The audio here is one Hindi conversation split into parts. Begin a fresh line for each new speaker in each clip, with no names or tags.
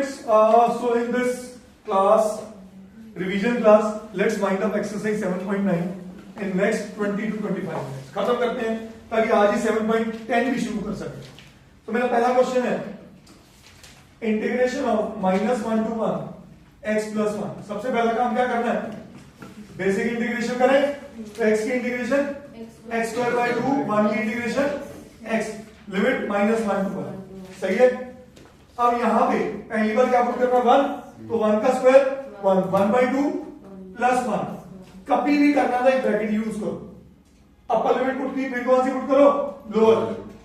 So in this class, revision class, let's wind up exercise 7.9 in next 20 to 25 minutes. खत्म करते हैं ताकि आज ही 7.10 भी शुरू कर सके. तो मेरा पहला क्वेश्चन है integration of -1 to 1 x plus 1. सबसे पहला काम क्या करना है? बेसिक इंटीग्रेशन करें. तो x की इंटीग्रेशन x square by 2, 1 की इंटीग्रेशन x, लिमिट -1 to 1. सही है. अब यहां पे पहली बार क्या पुट करना 1, तो 1 का स्क्वायर 1/2 प्लस 1. कभी भी करना था ब्रैकेट यूज करो. अपर लिमिट पुट की, फिर कौन सी पुट करो? लोअर.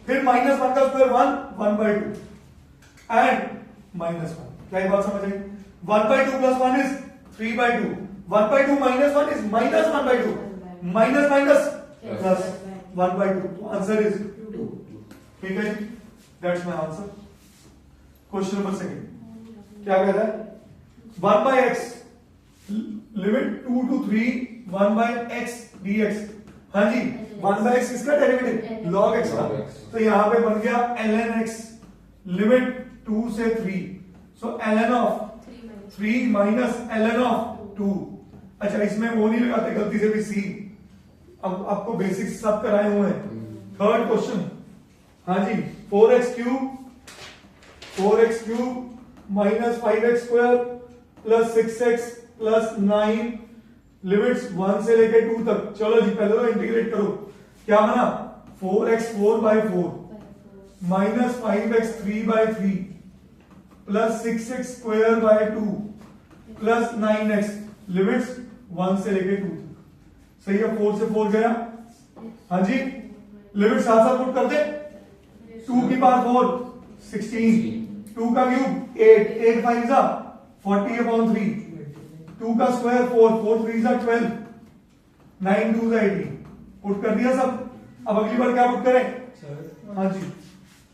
फिर -1 का स्क्वायर 1/2 एंड -1. क्या ये बात समझ आई? 1/2 plus 1 is 3/2. 1/2 minus 1 is -1/2. Minus plus 1/2. तो आंसर इज 2. ठीक है जी, that's my answer. Question number second क्या कह रहा है? 1/x limit 2 to 3 1/x dx. हाँ जी, 1/x किसका डेरिवेटिव? log x का. तो यहां पे बन गया ln x लिमिट 2 से 3. सो ln of 3 minus ln of 2. अच्छा, इसमें वो नहीं लगाते गलती से भी c. अब आपको बेसिक्स सब कराए हुए हैं. Third question. हाँ जी, 4x cube minus 5x square plus 6x plus 9 limits 1 से लेके 2 तक. चलो जी, पहले तो इंटीग्रेट करो. क्या बना? 4x 4/4 minus 5x 3/3 plus 6x square by 2 plus 9x limits 1 से लेके 2 तक. सही है. 4 से 4 गया. हाँ जी, लिमिट साथ साथ पुट कर दे. 2 की पावर 4 16. 2 का क्यूब 8. 8 5 जा 40/3. 2 का स्क्वायर 4. 4 3 जा 12. 9 2 जा 18. पुट कर दिया सब. अब अगली बार क्या पुट करें?
सर,
हाँ जी,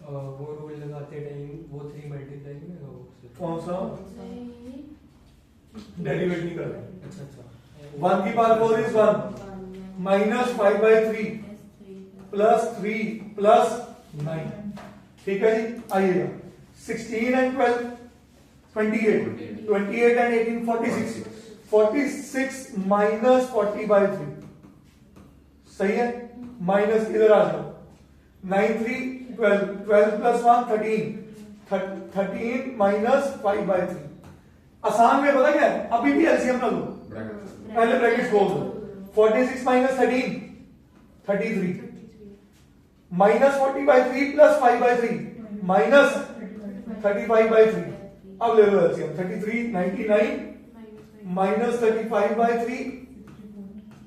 वो रूल लगाते टाइम वो 3 मल्टीप्लाई में
कौन सा? डेरिवेट नहीं कर रहे.
अच्छा
1 की power 4 is 1 minus 5/3 plus 3 plus 9. ठीक है जी. आइएगा 16 एंड 12 28. 28 एंड 18 46. 46 माइनस 40/3. सही है. माइनस इधर आ जाओ. 9 3 12. 12 प्लस 1 13. 13 माइनस 5/3. आसान में पता क्या है? अभी भी एलसीएम ना लो, पहले ब्रैकेट खोल दो. 46 माइनस 13 33 माइनस 40/3 प्लस 5/3 माइनस 35/3. अब ले लो एलसीएम. 33 99 माइनस 35/3.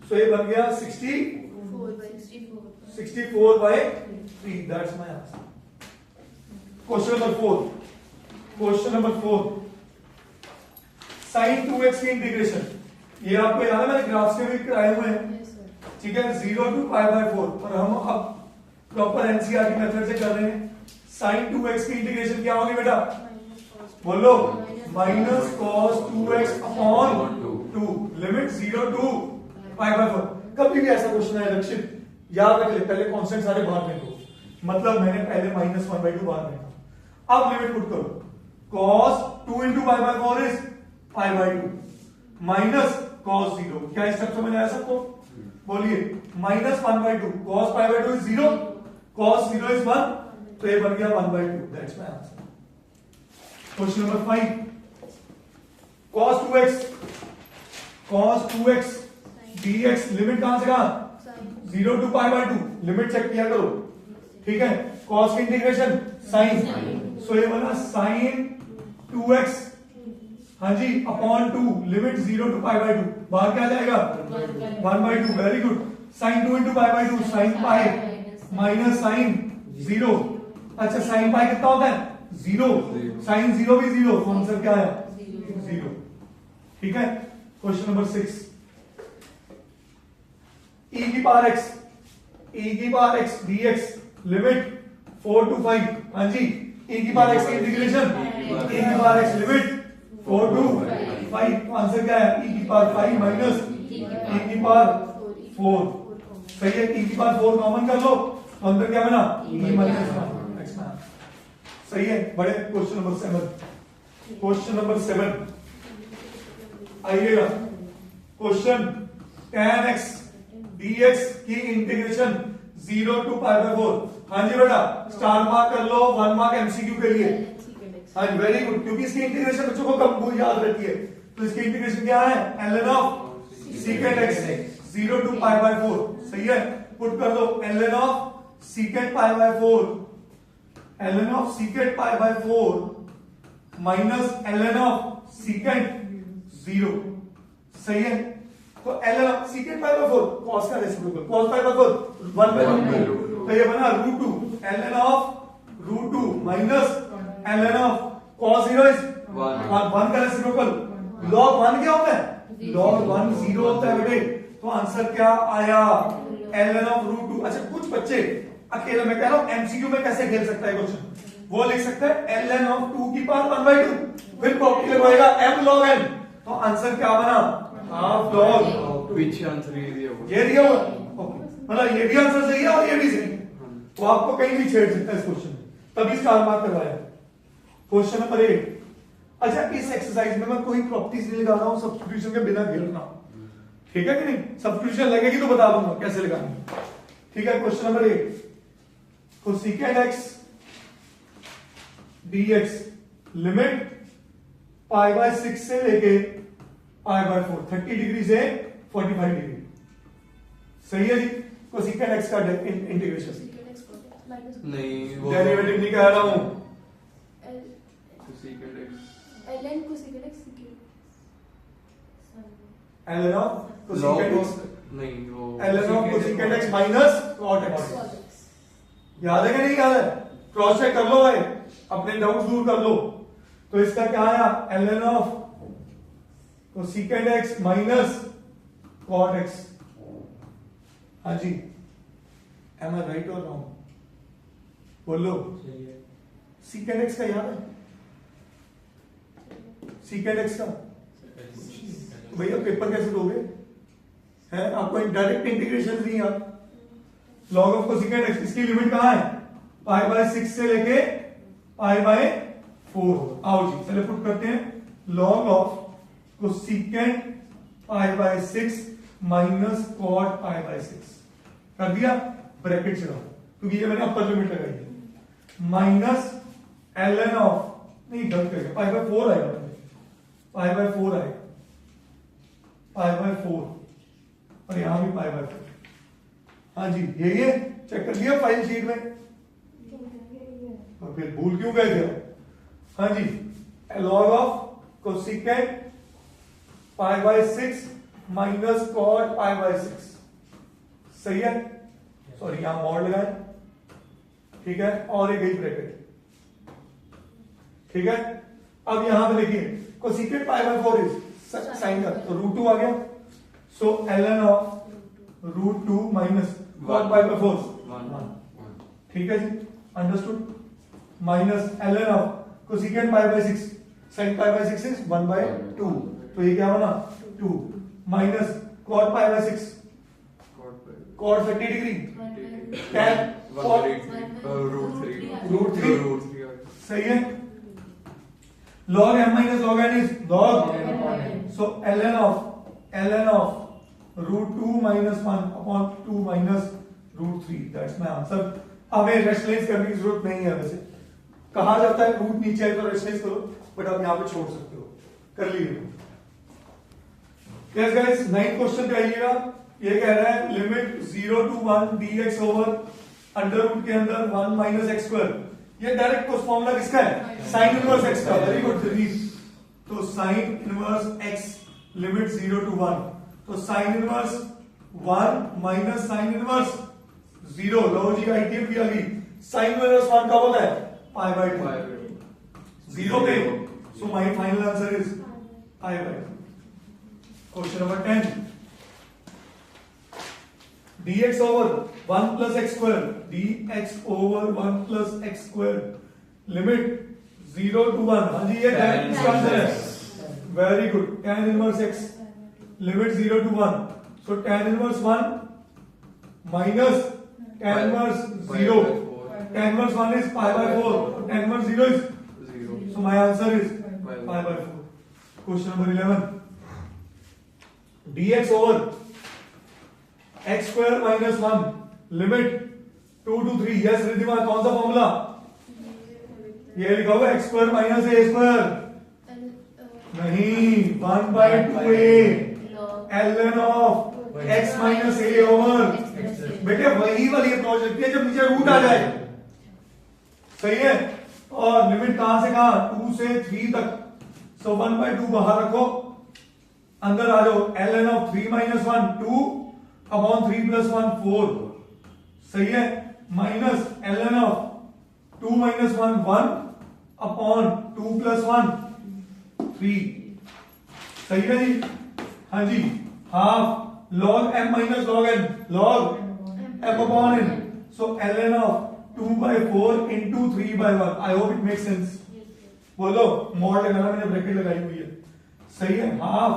सो ये बन गया 64/3. That's my answer. Question number 4. Question number 4 sin 2x की इंटीग्रेशन. ये आपको याद है मैंने ग्राफ से भी कराए हुए हैं. ठीक है. 0 to π/4. और हम अब प्रॉपर एनसीईआरटी मेथड से कर रहे हैं. sin 2x की इंटीग्रेशन क्या होगी बेटा? बोलो. Minus cos 2x upon 2 limit 0 to π/4. कभी भी ऐसा क्वेश्चन आए रक्षित, याद रख ले, पहले कांस्टेंट सारे बाहर फेंको. मतलब मैंने पहले -1/2 बाहर फेंका. अब लिमिट पुट करो. cos 2 into π/4 is π/2 minus cos 0. क्या स्टेप समझ आया सबको? बोलिए. -1/2 cos π/2 इज 0, cos 0 इज 1. तो ये बन गया 1/2. That's my answer. Question number 5. cos 2x dx limit कहां से कहां? 0 to π/2. लिमिट चेक किया करो. ठीक है. cos की इंटीग्रेशन sin. सो ये बना sin 2x. हाँ जी, अपॉन 2 लिमिट 0 to π/2. बाहर क्या जाएगा? 1/2. Very good. sin 2 into π/2 sin π minus sin 0. अच्छा, sin π कितना होता है? 0. sin 0 भी 0. तो आंसर क्या है? 0. ठीक है. Question number 6. e की power x dx limit 4 to 5. हाँ जी, e की पावर x की इंटीग्रेशन e की power x limit 4 to 5. Answer क्या है? e की पावर 5 माइनस e की पावर 4. सही है. e की पावर 4 कॉमन कर लो. आंसर क्या बना? e minus 1. सही है. बड़े. Question number 7. क्वेश्चन नंबर 7 आइएगा। क्वेश्चन tan x dx की इंटीग्रेशन 0 to π/4। हाँ जी बेटा, स्टार मार्क कर लो, 1 मार्क एमसीक्यू के लिए। हाँ जी, वेरी गुड, क्योंकि इसकी इंटीग्रेशन बच्चों को कम याद रहती है। तो इसकी इंटीग्रेशन क्या है? ln of secant x 0 to π/4। सही है, पुट कर दो ln of secant π/4, ln of secant π/4 minus ln of secant 0। सही है, तो ln of secant π/4 cos का रेसिप्रोकल, cos π/4 1/2, तो ये बना √2 ln of √2 minus ln of cos 0 is 1 का रेसिप्रोकल, log 1 क्या होता है? log 1 0 होता है बेटे। तो आंसर क्या आया? ln of √2। अच्छा, कुछ बच्चे अकेले, मैं कह रहा हूं एमसीक्यू में कैसे खेल सकता है क्वेश्चन, वो लिख सकता है ln of 2 की पावर 1/2, फिर प्रॉपर्टी लगवाएगा m log n। तो आंसर क्या बना? Half log।
पीछे आंसर ये दिया हुआ,
ये दिया हुआ, ओके, मतलब ये भी आंसर सही है और ये भी सही है, तो आपको कहीं भी छेड़ सकता है इस क्वेश्चन में, तभी स्टार मार्क करवाया। Question number 8। अच्छा, इस एक्सरसाइज में मैं कोई प्रॉपर्टीज नहीं लगा रहा हूं, सब्स्टिट्यूशन के बिना खेल रहा हूं, ठीक है कि नहीं? सब्स्टिट्यूशन लगेगी तो बता दूंगा कैसे लगानी, ठीक है। Question number 8, cosecant x dx limit π/6 से लेके π/4, 30 डिग्री से 45 डिग्री। सही है जी, कोसेकेंट x का इंटीग्रेशन,
नहीं वो
डेरिवेटिव नहीं कह रहा हूं,
cosecant x
ln cosecant x
ln of cosecant x,
नहीं वो
ln of cosecant x minus cot x। याद है कि नहीं याद है? क्रॉस चेक कर लो भाई, अपने डाउट दूर कर लो। तो इसका क्या आया? ln of cosecant x minus cot x। हाँ जी, एम आई राइट और रॉन्ग? बोलो।
सही है।
सीकेंट x का याद है? सीकेंट x का भैया पेपर कैसे दोगे? है आपको डायरेक्ट इंटीग्रेशन नहीं याद। log ऑफ कोसेकेंट x, इसकी लिमिट कहां है? π/6 से लेके π/4। आओ जी पहले पुट करते हैं, log of cosecant π/6 minus cot π/6 कर दिया, ब्रैकेट चलाओ क्योंकि ये मैंने अपर लिमिट लगाई है, माइनस ln ऑफ, नहीं गलत कर गया, π/4 आएगा, π/4 आएगा, π/4 और यहां भी π/4। हाँ जी, ये चेक कर लिया फाइल शीट में, और फिर भूल क्यों गए थे? हाँ जी, log of cosecant π/6 minus cot π/6। सही है, सॉरी यहां मॉड लगाए, ठीक है, और एक गई ब्रैकेट, ठीक है। अब यहां पे देखिए कोसेकेंट π/4 इज साइन का, तो √2 आ गया, so ln of √2 minus cot π/4 1, ठीक है जी, understood, minus ln of cosecant π/6 sin π/6 is 1/2, तो ये क्या बना 2 minus cot π/6 cot 30 degree tan cot √3 सही है, log m minus log n is log, so ln of √2 minus 1 upon 2 minus √3, that's my answer। हमें रेशनलाइज करने की जरूरत नहीं है, वैसे कहा जाता है रूट नीचे आए तो रेशनलाइज करो, बट आप यहां पे छोड़ सकते हो, कर लीजिए। यस गाइस, 9th क्वेश्चन पे आइएगा। ये कह रहा है limit 0 to 1 dx over under root के अंदर 1 माइनस एक्स स्क्वायर। ये डायरेक्ट कोस फॉर्मूला किसका है? साइन इनवर्स एक्स का। वेरी गुड जरीफ, तो sine inverse x limit 0 to 1, तो sine inverse 1 minus sine inverse 0, लो जी आईटीएम भी आ गई। साइन इनवर्स 1 कब होता है? π/2 0 पे, so my final answer is π/2। Question number 10, dx over 1 plus x square, dx over 1 plus x square limit 0 to 1। हाँ जी, ये इसका आंसर है, very good, tan inverse x limit 0 to 1, so tan inverse 1 minus tan inverse 0, tan inverse 1 is π/4, tan inverse 0 is 0, so my answer is pi by 4। Question number 11 dx over x square minus 1 limit 2 to 3। Yes Riddhima, कौन सा फॉर्मूला? ये लिखा हुआ x square minus a square नहीं, 1/2a ln of x minus a over. बेटे वही वाली अप्रोच लगती है जब नीचे रूट आ जाए, सही है। और लिमिट कहां से कहां? 2 से 3 तक। सो 1/2 बाहर रखो, अंदर आ जाओ। ln of 3 minus 1 2 upon 3 plus 1 4, सही है। Minus ln of 2 minus 1 1 upon 2 plus 1 3, सही है जी। हाँ जी, half log m minus log n, log m upon n। So ln of 2/4 into 3/1। I hope it make sense. बोलो, मॉड लगाना, मैंने ब्रैकेट लगाई हुई है, सही है। हाफ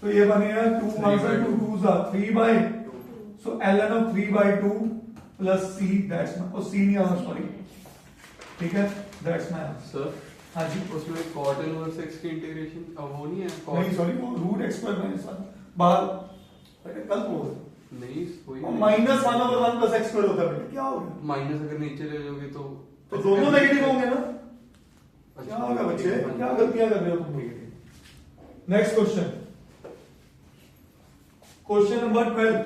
तो ये बनेगा 2 1 2 2 3/2। सो ln of 3/2 plus c, that's my, और c नहीं आना, सॉरी, ठीक है, दैट्स माय आंसर।
सर
हाँ जी,
उसमें cot इनवर्स x की इंटीग्रेशन अब वो नहीं है
नहीं सॉरी, वो रूट x स्क्वायर माइनस 1 बाहर, बेटे कल बोल
नहीं वही
minus 1 over 1 plus x square होता है। बेटे क्या हो गया?
माइनस अगर नीचे ले जाओगे तो
दोनों नेगेटिव होंगे ना। क्या होगा बच्चे, क्या गलतियां कर रहे हो तुम? Next question, question number 12।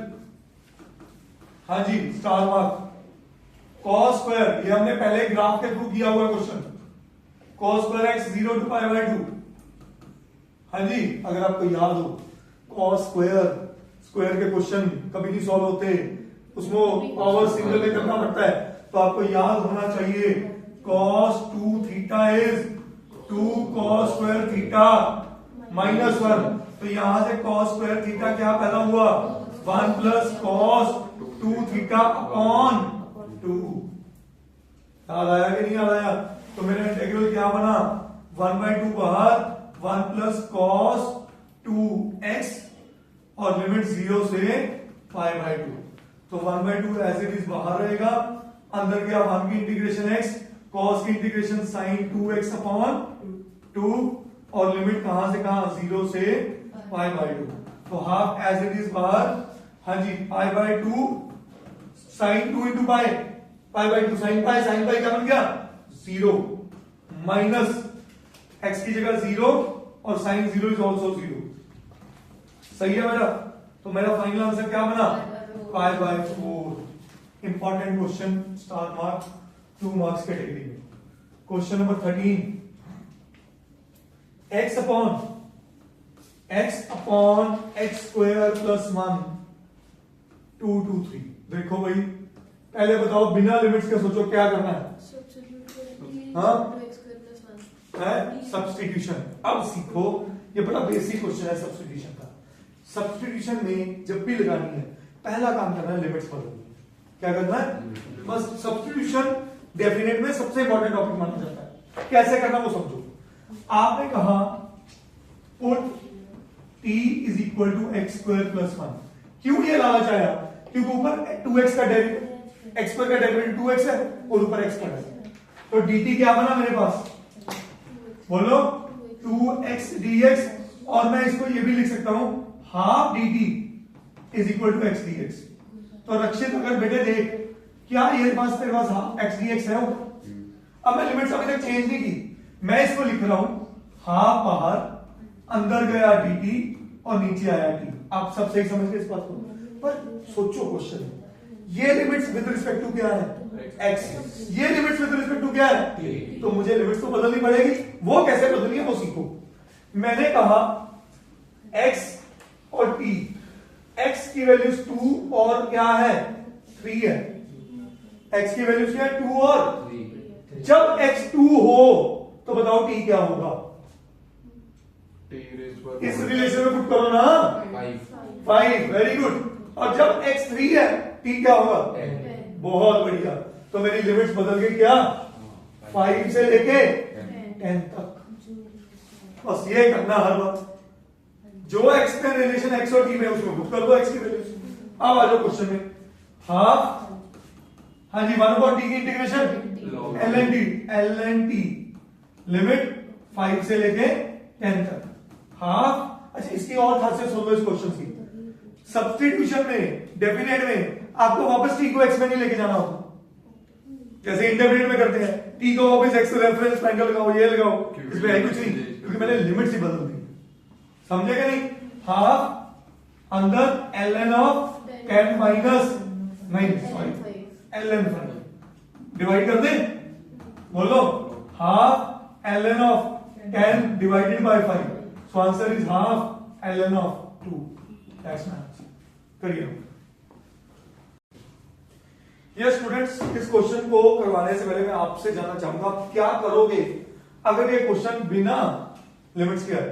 हाँ जी, स्टार मार्क। cos स्क्वायर, ये हमने पहले ग्राफ के थ्रू किया हुआ question. cos square x 0 to π/2। हाँ जी, अगर आपको याद हो cos स्क्वायर के क्वेश्चन कभी नहीं सॉल्व होते, उसमें पावर सिंगल में करना पड़ता है। तो आपको याद होना चाहिए cos 2 theta is 2 cos square theta minus 1। तो यहां से cos स्क्वायर थीटा क्या पैदा हुआ? 1 प्लस cos 2 थीटा अपॉन 2। याद आया कि नहीं याद आया? तो मेरा इंटीग्रल क्या बना? 1/2 बाहर, 1 प्लस cos 2x और लिमिट 0 से π/2। तो 1/2 एज इट इज बाहर रहेगा, अंदर गया 1 की इंटीग्रेशन x, cos की इंटीग्रेशन sin 2x अपॉन 2, और लिमिट कहां से कहां? 0 से π/2। तो हाफ एज इट इज बाहर। हाँ जी, π/2 sin 2 into π/2 sin π क्या बन गया? 0 माइनस x की जगह 0 और sin 0 इज ऑल्सो 0, सही है मेरा। तो मेरा फाइनल आंसर क्या बना? π/4। Important question, star mark, 2 marks category में। क्वेश्चन नंबर 13, x अपॉन x स्क्वायर प्लस 1 2 to 3। देखो भाई, पहले बताओ बिना लिमिट्स के सोचो क्या करना है? हाँ? सब्स्टिट्यूशन। अब सीखो, ये बड़ा बेसिक क्वेश्चन है सब्स्टिट्यूशन का। सब्स्टिट्यूशन में जब भी लगानी है, पहला काम करना है लिमिट्स बदलनी है। क्या करना है? बस सब्स्टिट्यूशन डेफिनेट में सबसे इंपॉर्टेंट टॉपिक माना जाता है। कैसे करना वो समझो। आपने कहा put t is equal to x square plus 1। क्यों ये लालच आया? क्योंकि ऊपर 2x का डेरिवेटिव, x स्क्वायर का डेरिवेटिव 2x है और ऊपर x स्क्वायर है। तो dt क्या बना मेरे पास? बोलो, 2x dx। और मैं इसको ये भी लिख सकता हूं, half dt is equal to x dx। तो रक्षित अगर बेटे देख, क्या ये पास तेरे पास हाफ x dx है? अब मैं लिमिट्स अभी तक चेंज नहीं की, मैं इसको लिख रहा हूं हाफ बाहर, अंदर गया dt और नीचे आया t। आप सब सही समझ गए इस बात को? पर सोचो क्वेश्चन, ये लिमिट्स विद रिस्पेक्ट टू क्या है? x। ये लिमिट्स विद रिस्पेक्ट टू क्या है? तो मुझे लिमिट्स तो बदलनी पड़ेगी। वो कैसे बदलनी है वो सीखो। मैंने कहा x और t, x की वैल्यूज 2 और क्या है? 3 है। x की वैल्यूज क्या है? 2 और 3। जब x 2 हो तो बताओ t क्या होगा? इस रिलेशन में पुट करो ना, 5। Very good. और जब x 3 है, t क्या होगा? 10। बहुत बढ़िया। तो मेरी लिमिट्स बदल गई क्या? 5 से लेके 10 तक। बस ये करना हर वक्त। जो x का रिलेशन x और t में, उसमें पुट कर दो x की वैल्यूज। अब आ जाओ क्वेश्चन में। हाफ, हाँ जी, 1/t की इंटीग्रेशन ln t लिमिट 5 से लेके 10 तक हाफ। अच्छा इसकी और खासियत सुन लो इस क्वेश्चन की, सब्स्टिट्यूशन में डेफिनेट में आपको वापस टी को एक्स में नहीं लेके जाना होता, जैसे इंटरमीडिएट में करते हैं टी को वापस एक्स रेफरेंस पॉइंट लगाओ, ये लगाओ, इसमें है कुछ नहीं क्योंकि मैंने लिमिट ही बदल दी, समझेगा नहीं। हाफ अंदर ln ऑफ 10 माइनस नहीं सॉरी ln 5 डिवाइड कर दे, बोलो half ln of 10 divided by 5, so answer is half ln of 2, that's my answer. करिए ये स्टूडेंट्स, इस क्वेश्चन को करवाने से पहले मैं आपसे जानना चाहूंगा आप क्या करोगे अगर ये क्वेश्चन बिना लिमिट्स के आए।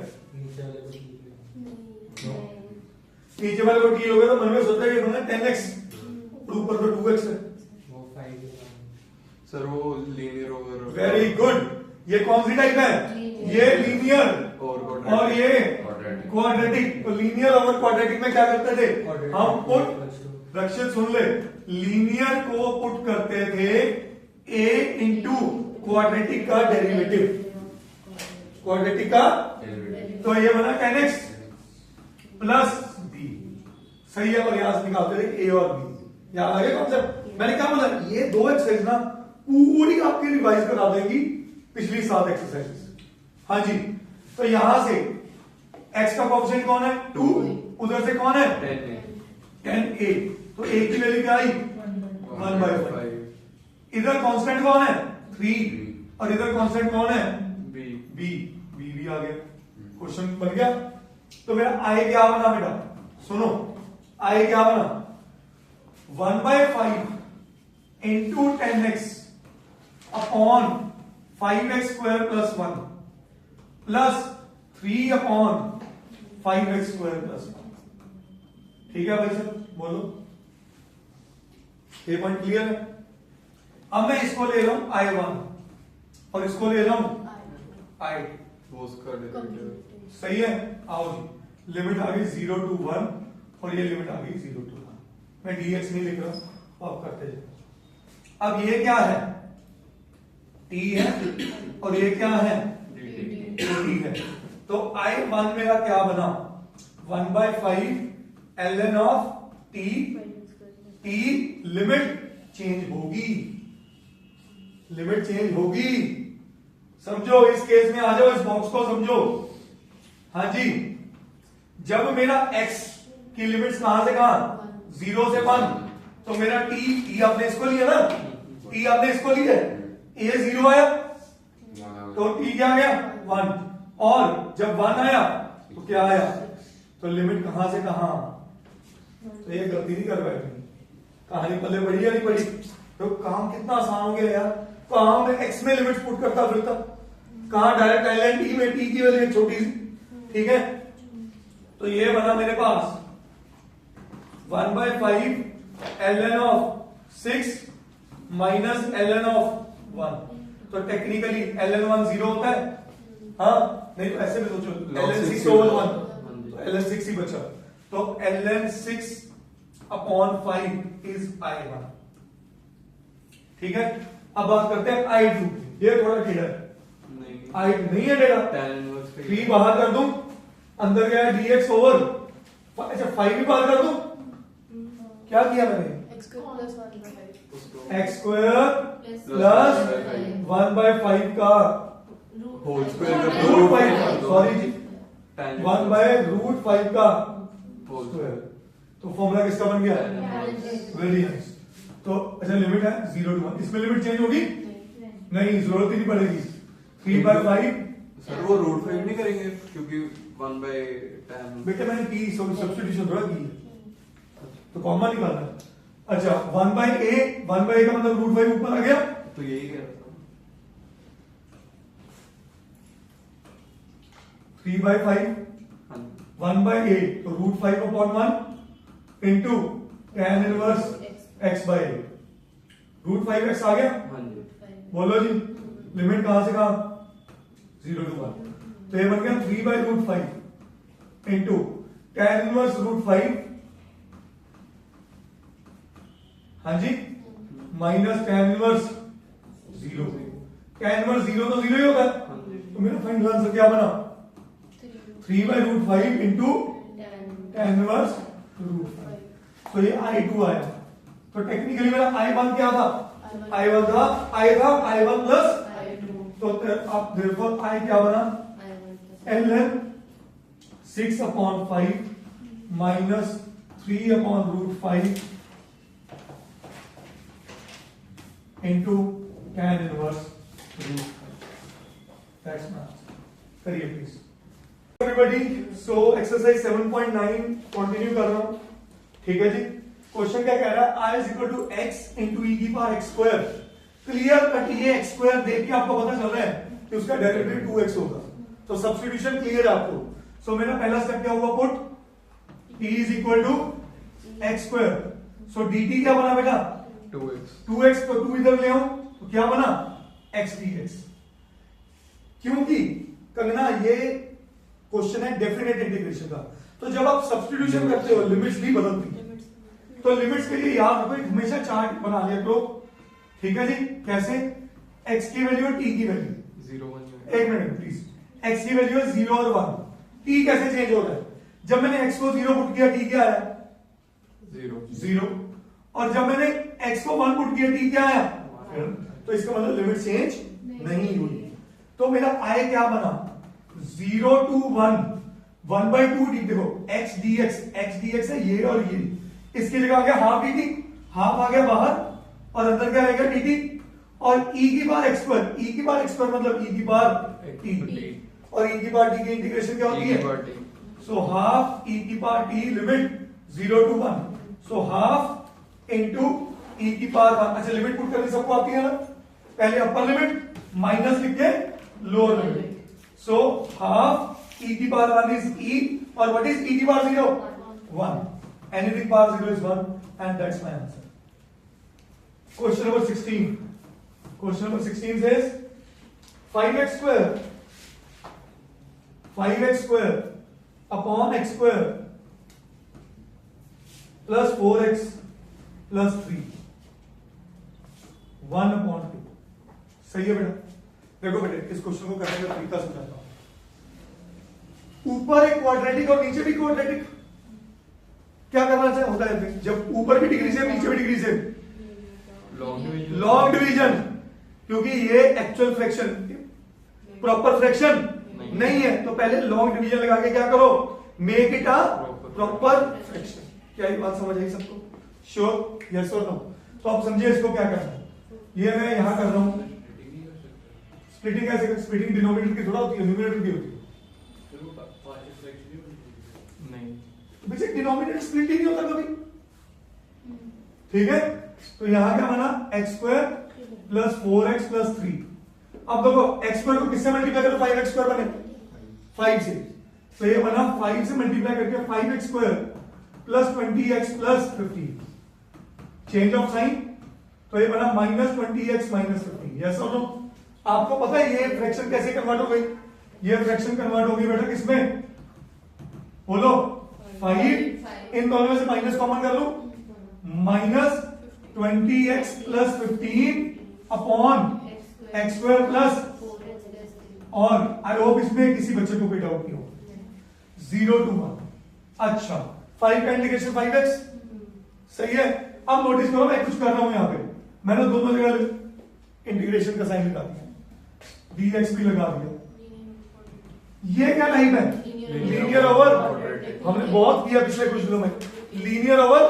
नीचे वाले को टी लोगे तो मन में सोचता है कि इन्होंने 10x और ऊपर तो 2x है,
वो 5
सर वो लीनियर ओवर
वेरी गुड। ये कौन सी टाइप है, ये लीनियर और ये क्वाड्रेटिक। तो लीनियर और क्वाड्रेटिक में क्या करते थे हम, पुट रक्षित सुन ले, लीनियर को पुट करते थे a इंटू क्वाड्रेटिक का डेरिवेटिव, क्वाड्रेटिक का, तो ये बना 10x प्लस b, सही है। और यहां से निकालते थे a और b, याद आ गया कॉन्सेप्ट। मैंने क्या बोला, ये दो एक्सरसाइज ना पूरी आपकी रिवाइज करा देंगी पिछली 7 एक्सरसाइजेस। हाँ जी, तो यहां से x का कोएफिशिएंट कौन है 2, उधर से कौन है 10a, तो a की वैल्यू क्या आई 1/5। इधर कांस्टेंट कौन है 3 और इधर कांस्टेंट कौन है b भी आ गया, क्वेश्चन बन गया। तो मेरा i क्या बना बेटा, सुनो i क्या बना 1/5 into 10x upon 5x square plus 1 plus 3 upon 5x square plus 1। ठीक है भाई साहब, बोलो ये पॉइंट क्लियर है। अब मैं इसको ले रहा हूं I1 और इसको ले रहा हूं I,
वो उसका डेरिवेटिव
सही है। आओ जी, लिमिट आ गई 0 to 1 और ये लिमिट आ गई 0 to 1। मैं dx नहीं लिख रहा, आप करते जाओ। अब ये क्या है, t है और ये क्या है dt है। तो I1 मेरा क्या बना 1/5 ln of t, t limit change होगी, लिमिट चेंज होगी, समझो। इस केस में आ जाओ, इस बॉक्स को समझो। हाँ जी, जब मेरा x की लिमिट्स कहां से कहां 0 से 1, तो मेरा t आपने इसको लिया ना, t आपने इसको लिया, a 0 आया तो t क्या गया 1, और जब 1 आया तो क्या आया, तो लिमिट कहां से कहां। तो ये गलती नहीं कर बैठे, कहानी पल्ले पड़ी या नहीं पड़ी। तो काम कितना आसान हो गया यार, कहां मैं x में लिमिट पुट करता फिरता, कहां डायरेक्ट ln t में t की वैल्यू छोटी सी, ठीक है। तो ये बना मेरे पास 1/5 ln of 6 minus ln of 1। तो टेक्निकली ln 1 0 होता है, हाँ नहीं तो ऐसे भी सोचो ln 6 over 1, तो ln 6 ही बचा, तो ln 6 अपॉन 5 इज I1। ठीक है, अब बात करते हैं I2। ये थोड़ा टेढ़ा है, I2 नहीं है टेढ़ा, 3 बाहर कर दूं, अंदर गया dx ओवर, अच्छा 5 भी बाहर कर दूं, क्या किया मैंने
x square plus 1/5
x square plus 1/5 का
होल स्क्वायर
रूट 5, सॉरी जी 1/√5 का
होल
स्क्वायर। तो फॉर्मूला किसका बन गया, वेरी नाइस। तो अच्छा लिमिट है 0 to 1, इसमें लिमिट चेंज होगी नहीं, जरूरत ही नहीं पड़ेगी। 3/5
सर वो √5 नहीं करेंगे क्योंकि 1/10
बेटे मैंने t सब्स्टिट्यूशन थोड़ा की है, तो कॉमन निकालना है। अच्छा 1/a का मतलब √5 ऊपर आ गया,
तो यही कह रहा था
3/5 1/a, तो √5 upon 1 into tan inverse x/a, √5x आ गया।
हाँ जी
बोलो जी, लिमिट कहां से कहां 0 to 1, तो ये बन गया 3/√5 इंटू tan इनवर्स √5, हाँ जी, minus tan inverse 0। tan inverse 0 तो 0 ही होता है,
हाँ जी
तो मेरा फाइनल आंसर क्या बना 3/√5 इंटू tan इनवर्स √5। तो ये I2 आया। तो टेक्निकली मेरा I1 क्या था? I1 था I1 प्लस, तो अब therefore I क्या बना? ln 6/5 minus 3/√5 into tan inverse √5। That's my answer. करिए please everybody. So exercise 7.9 continue कर रहा हूं, ठीक है जी। क्वेश्चन क्या कह रहा है? I is equal to x into e की power x square. Clear cut ये x स्क्वायर देख के आपको पता चल रहा है कि उसका डेरिवेटिव 2x होगा, तो सब्स्टिट्यूशन क्लियर है आपको। सो मेरा पहला स्टेप क्या हुआ? Put t is equal to x square. So dt क्या बना बेटा? 2x। तो 2 इधर ले आऊं तो क्या बना? x dx। क्योंकि कंगना ये क्वेश्चन है डेफिनेट इंटीग्रेशन का, तो जब आप सब्स्टिट्यूशन करते हो लिमिट्स नहीं बदलती, तो लिमिट्स के लिए याद रखो हमेशा चार्ट बना लिया करो, ठीक है जी। कैसे? x की वैल्यू और t की वैल्यू
0 1।
एक मिनट प्लीज। x की वैल्यू है 0 और 1, t कैसे चेंज हो रहा है? जब मैंने x को 0 पुट किया t क्या आया? 0। और जब मैंने x को 1 पुट किया t क्या आया? तो इसका मतलब लिमिट चेंज नहीं हुई। तो मेरा I क्या बना? 0 to 1 1/2 dt। देखो x dx है ये और ये, इसकी जगह आ गया हाफ dt, हाफ आ गया बाहर और अंदर क्या रहेगा dt, और e की पावर x स्क्वायर मतलब e की पावर t, और e की पावर t की इंटीग्रेशन क्या होती है? सो हाफ e की power t limit 0 to 1, so half into e की पावर 1। अच्छा लिमिट पुट करनी सबको आती है ना? पहले अपर लिमिट माइनस लिख के lower limit, so half e की पावर 1 इज e, और व्हाट इज e की power 0? 1। Anything power 0 is 1, and that's my answer. Question number 16. Question number 16 says 5x square upon x square plus 4x plus 3 1/2। सही है बेटा? देखो बेटे इस क्वेश्चन को करने का तरीका समझाता हूं। ऊपर एक क्वाड्रेटिक और नीचे भी क्वाड्रेटिक, क्या करना चाहिए होता है? जब ऊपर भी डिग्री से नीचे भी डिग्री से लॉन्ग डिवीजन, क्योंकि ये एक्चुअल फ्रैक्शन प्रॉपर फ्रैक्शन नहीं है, तो पहले लॉन्ग डिवीजन लगा के क्या करो? Make it a proper fraction. क्या ये बात समझ आई सबको? श्योर? यस और नो? तो आप समझिए इसको क्या करना है। ये मैं यहां कर रहा हूं, स्प्लिटिंग कैसे? स्प्लिटिंग डिनोमिनेटर की थोड़ा होती है, न्यूमरेटर की होती है। बेसिक डिनोमिनेटर स्प्लिट ही नहीं होता कभी, ठीक है। तो यहां क्या बना? x square plus 4x plus 3। अब देखो x स्क्वायर को किससे मल्टीप्लाई करो? 5x स्क्वायर बने 5 से, तो ये बना 5 से मल्टीप्लाई करके 5x square plus 20x plus 15। Change of sine, तो ये बना माइनस 20x माइनस 15। यस और नो? आपको पता है ये फ्रैक्शन कैसे कन्वर्ट हो गई? ये फ्रैक्शन कन्वर्ट हो गई बेटा किसमें? बोलो। 5 इन दोनों में से माइनस कॉमन कर लो, minus 20x plus 15 upon x square plus, और आई होप इसमें किसी बच्चे को कोई डाउट नहीं हो। 0 to 1। अच्छा 5 का इंटीग्रेशन 5x, सही है। अब नोटिस करो मैं कुछ कर रहा हूं यहां पे, मैंने दोनों जगह इंटीग्रेशन का साइन लगा दिया, dx भी लगा दिया। ये क्या टाइप है? Linear over. हमने बहुत किया पिछले कुछ दिनों में लीनियर ओवर।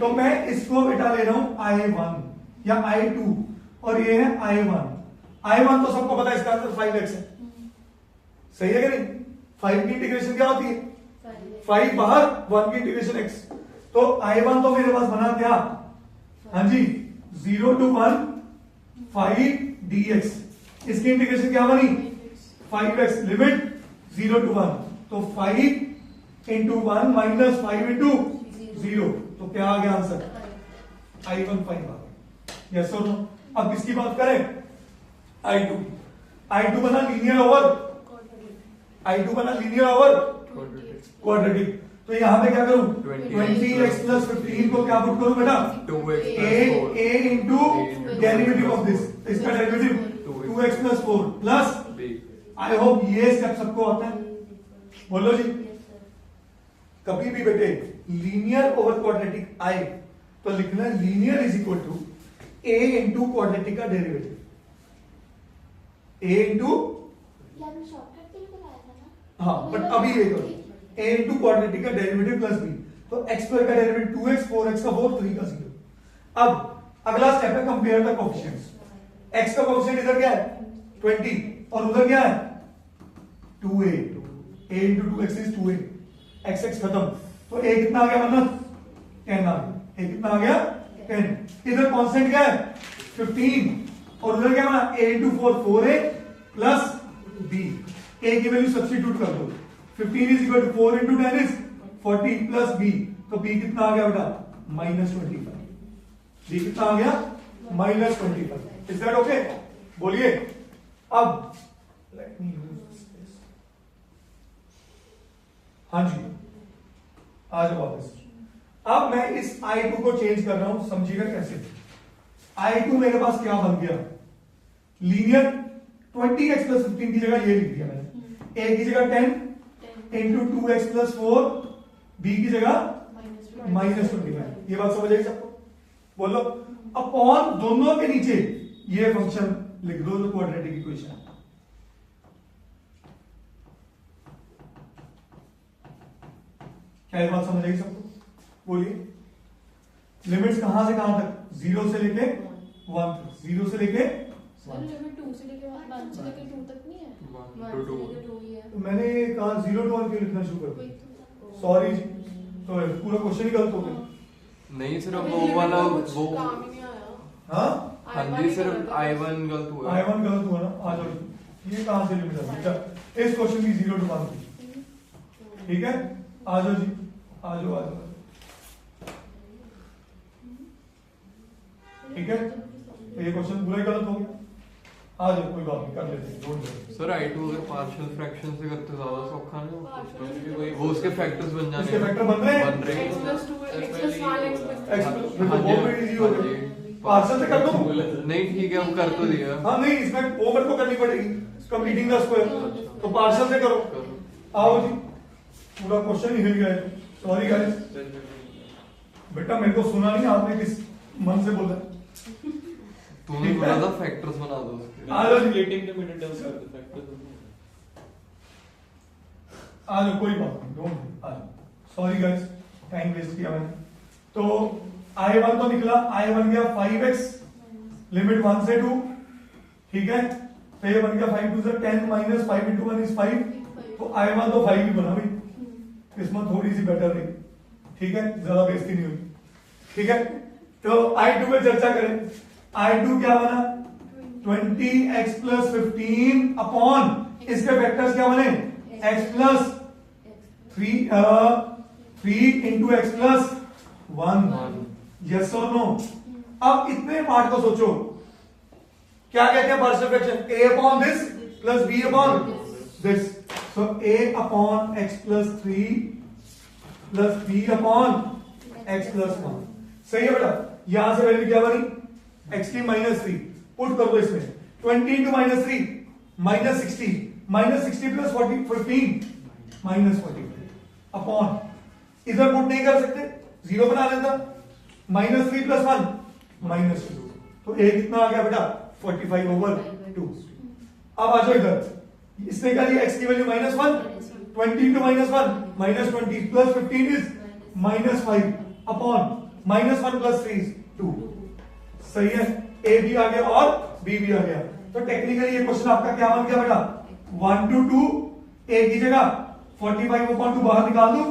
तो मैं इसको बेटा ले रहा हूं I1 या I2, और ये है I1 तो सबको पता है इसका आंसर 5x है, सही है कि नहीं? 5 की इंटीग्रेशन क्या होती है? 5 बाहर, 1 की इंटीग्रेशन x। तो I1 तो मेरे पास बना क्या? हाँ जी 0 to 1 5 dx। इसकी इंटीग्रेशन क्या बनी? 5x लिमिट 0 to 1, तो 5 into 1 minus 5 into 0, तो क्या आ गया आंसर? I1 5 आ गया। यस और नो? अब किसकी बात करें? I2 बना लीनियर ओवर, I2 बना लीनियर ओवर क्वाड्रेटिक। तो यहां पे क्या करूं? 20x प्लस 15 को क्या पुट करूं बेटा? a into derivative of this, इसका derivative 2x plus 4 plus, I hope ये स्टेप सबको आता है। बोलो जी। कभी भी बेटे लीनियर ओवर क्वाड्रेटिक आए तो लिखना linear is equal to a into quadratic का डेरिवेटिव, ए इंटू, हाँ बट अभी ये करो a इंटू क्वाड्रेटिक का डेरिवेटिव प्लस b, तो x स्क्वायर का डेरिवेटिव 2x, 4x का 4, 3 का 0। अब अगला स्टेप है कंपेयर द कोएफिशिएंट्स। x का कोएफिशिएंट इधर क्या है 20 और उधर क्या है 2a, a into 2x is 2a, x खत्म, तो a कितना आ गया मतलब 10 आ गया, a कितना आ गया 10। इधर कांस्टेंट क्या है 15 और उधर क्या बना a into 4, 4a plus b, a की वैल्यू सब्स्टिट्यूट कर दो, 15 is equal to 4 into 10 is 40 plus b, तो b कितना आ गया बेटा -25, b कितना आ गया -25। Is that okay? बोलिए। अब लेट मी यूज दिस, हाँ जी आ जाओ वापस। अब मैं इस I2 को चेंज कर रहा हूं, समझिएगा कैसे। I2 मेरे पास क्या बन गया, लीनियर 20x प्लस 15 की जगह ये लिख दिया मैंने, a की जगह 10 इंटू 2x प्लस 4, b की जगह -25। ये बात समझ आई सबको? बोलो। अपॉन दोनों के नीचे ये फंक्शन लिख दो जो क्वाड्रेटिक इक्वेशन। क्या ये बात समझ आई सबको? बोलिए। लिमिट्स कहां से कहां तक, 0 से लेके 1 तक, 0 से लेके 1।
लिमिट 2 से लेके 1 से लेके 2 तक नहीं है,
1 to 2
ही है।
तो मैंने कहा 0 to 1 क्यों लिखना शुरू कर दिया? सॉरी जी, तो पूरा क्वेश्चन ही गलत हो गया।
नहीं सिर्फ
अभी
वो
limit
वाला
का कुछ
वो,
काम ही नहीं आया।
हाँ
हाँ जी सिर्फ I1 गलत हुआ है।
I1 गलत हुआ ना, आ जाओ। ये कहां से लिमिट आ गई? अच्छा, इस क्वेश्चन की 0 to 1 थी, ठीक है? आ जाओ जी, आ जाओ आ जाओ, ठीक है? तो ये क्वेश्चन पूरा ही गलत हो गया। आ जाओ, कोई बात नहीं, कर लेते हैं, डोंट वरी।
सर I2 अगर पार्शियल फ्रैक्शन से करते ज्यादा सौखा नहीं होता?
Partial
वो उसके फैक्टर्स बन जाने
इसके फैक्टर बन रहे हैं?
बन रहे
x
हैं।
plus 2 x plus 1 x plus
X
हाँ
तो
जी,
बहुत इजी हो
हाँ
गया।
जी।
पार्सल से कर दो।
नहीं ठीक है, हम कर तो दिया।
हाँ नहीं, इसमें ओवर को करनी पड़ेगी, कंप्लीटिंग द स्क्वायर, तो पार्सल से करो। आओ जी, पूरा क्वेश्चन ही हिल गया है, सॉरी गाइस। बेटा मेरे को सुना नहीं, आपने किस मन से बोला?
तूने बोला था फैक्टर्स बना दो उसके।
आ जाओ जी,
Relating the middle terms are the factors.
आ जाओ, कोई बात नहीं, डोंट वरी, आ जाओ। सॉरी गाइस, टाइम वेस्ट किया मैंने। तो I1 तो निकला, I1 गया 5x लिमिट 1 से 2, ठीक है? तो ये बन गया 5 2 से 10 माइनस 5 इंटू 1 इज 5, तो I1 तो 5 ही बना भाई, किस्मत थोड़ी सी बेटर रही, ठीक है? ज्यादा बेइज्जती नहीं हुई, ठीक है? तो I2 पे चर्चा करें। I2 क्या बना 20x प्लस 15 अपॉन इसके वेक्टर्स क्या बने x plus 3 into x plus 1। Yes और नो? अब इतने पार्ट को सोचो, क्या कहते हैं partial fraction? a upon this plus b upon this, so a upon x plus 3 plus b upon x plus 1। सही है बेटा? यहां से वैल्यू क्या बनी x की -3, पुट कर दो इसमें 20 इंटू -3 -60, -60 प्लस 40 15 -40 अपॉन, इधर पुट नहीं कर सकते, 0 बना लेता, -3 प्लस 1 -2, तो a कितना आ गया बेटा 45/2। अब आ जाओ इधर, इसने क्या लिया x की value -1, 20 into -1 -20 plus 15 is -5 upon -1 plus 3 is 2। सही है? a भी आ गया और b भी आ गया। तो टेक्निकली ये क्वेश्चन आपका क्या बन गया बेटा 1 to 2, a की जगह 45/2 बाहर निकाल दो,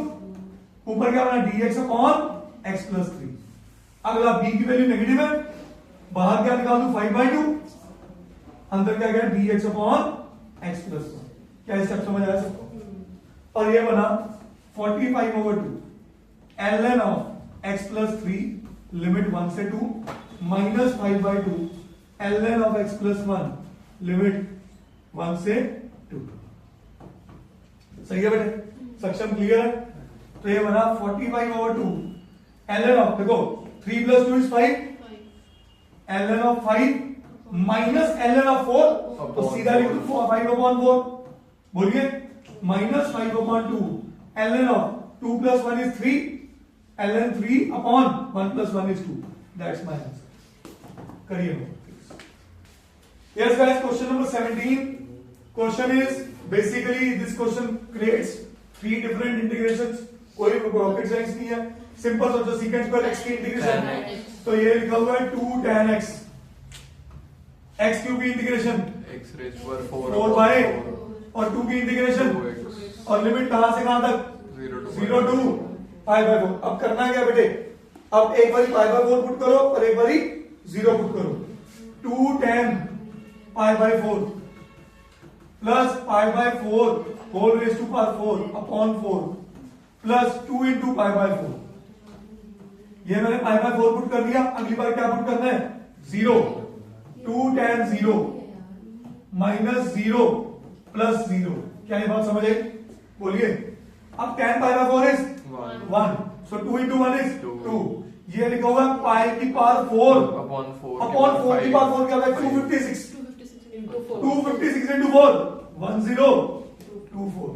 ऊपर क्या बना dx अपॉन x प्लस 3। अगला b की वैल्यू नेगेटिव है, बाहर क्या निकाल दो 5/2, अंदर क्या गया dx अपॉन x प्लस 1। क्या स्टेप समझ आया सबको? और ये बना 45/2 ln of x plus 3 limit 1 से 2 minus 5/2 ln of x plus 1 limit 1 से 2। सही है बेटे? सेक्शन क्लियर है? तो ये बना 45/2 ln ऑफ, देखो 3 प्लस 2 is 5, ln of 5 minus ln of 4, तो सीधा लिख दो 5/4। बोलिए minus 5 upon 2 ln of 2 plus 1 is 3 ln 3 upon 1 plus 1 is 2. That's my answer. करिए yes guys, question number 17. Question is basically this question creates 3 different integrations. कोई rocket science नहीं है, सिंपल सोचो secant स्क्वायर x की इंटीग्रेशन, तो ये लिखा हुआ है 2 tan x, x क्यूब की integration
x raised to power
4 by और 2 की इंटीग्रेशन
2x
और लिमिट कहां से कहां तक 0 to पाई बाय 4. अब करना है क्या बेटे, अब एक बारी पाई बाय 4 पुट करो और एक बारी 0 पुट करो. 2 tan pi by 4 plus pi by 4 whole raise to power 4 upon 4 plus 2 into pi by 4. ये मैंने पाई बाय 4 पुट कर दिया. अगली बार क्या पुट करना है 0. 2 tan 0 माइनस 0 प्लस 0. क्या ये बात समझ आई? बोलिए. अब tan pi by 4 is 1, so 2 into 1 is 2. ये लिखा हुआ है पाई की पावर 4
upon 4
अपॉन 4 की पावर 4 क्या होगा 256. 256 into 4 1024.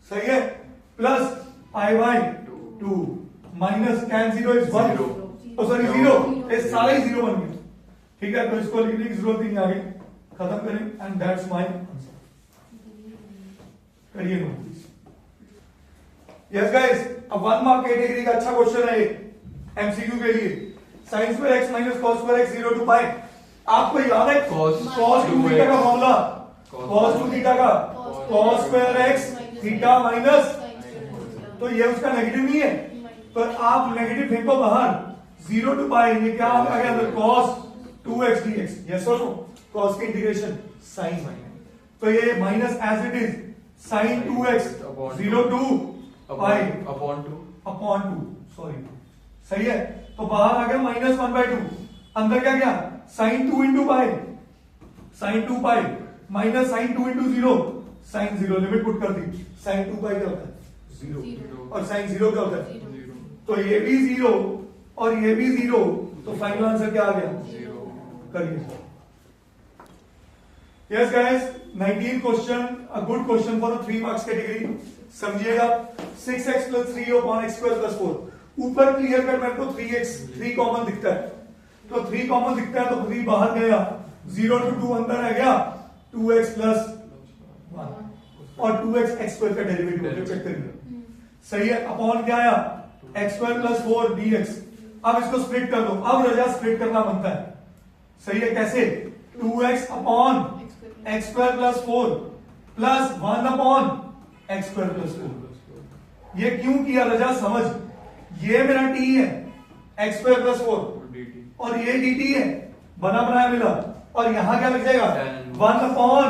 सही है. Plus pi by 2 minus tan 0 is 1. Oh sorry 0. ये सारा ही 0 बन गया. ठीक है, तो इसको लिखने की जरूरत ही नहीं आगे. खत्म करें एंड दैट्स माय आंसर. करिए नोट. यस गाइस, अब 1 मार्क कैटेगरी का अच्छा क्वेश्चन है ये एमसीक्यू के लिए. sin square x minus cos square x 0 to पाई. आपको याद है
cos
2 थीटा का फॉर्मूला, cos 2 थीटा का cos square x theta minus, तो ये उसका नेगेटिव नहीं है, तो आप नेगेटिव फेंको बाहर. 0 to पाई ये क्या आ गया अंदर cos 2x dx. यस और नो, cos की इंटीग्रेशन sin, तो ये minus as it is sin 2x 0 to पाई
upon 2
अपॉन 2. सॉरी, सही है. तो बाहर आ गया माइनस 1/2. अंदर क्या गया sin 2 इंटू पाई, sin 2 pi minus sin 2 into 0 sin 0. Limit put कर दी. sin 2 पाई क्या होता है 0 और sin 0 क्या होता है
0
तो ये भी 0 और ये भी 0, तो फाइनल आंसर क्या आ गया
0.
करिए. Yes guys, 19 question, a good question for 3 marks category. समझिएगा. 6x plus 3 upon x square plus 4. ऊपर क्लियर कर, मेरे को 3 कॉमन दिखता है, तो 3 कॉमन दिखता है तो 3 बाहर गया. 0 to 2 अंदर आ गया 2x plus 1 और 2x x स्क्वायर का डेरिवेटिव चेक करिए. सही है. अपॉन क्या आया x स्क्वायर प्लस 4 dx. अब इसको स्प्लिट कर दो. अब रजा स्प्लिट करना बनता है. सही है. कैसे 2x upon x square plus 4 plus 1 upon x square plus 4. ये क्यों किया रजा समझ. ये मेरा t है x स्क्वायर प्लस 4
dt
और ये dt है, बना बनाया मिला, और यहां क्या लग जाएगा
Tan
1 upon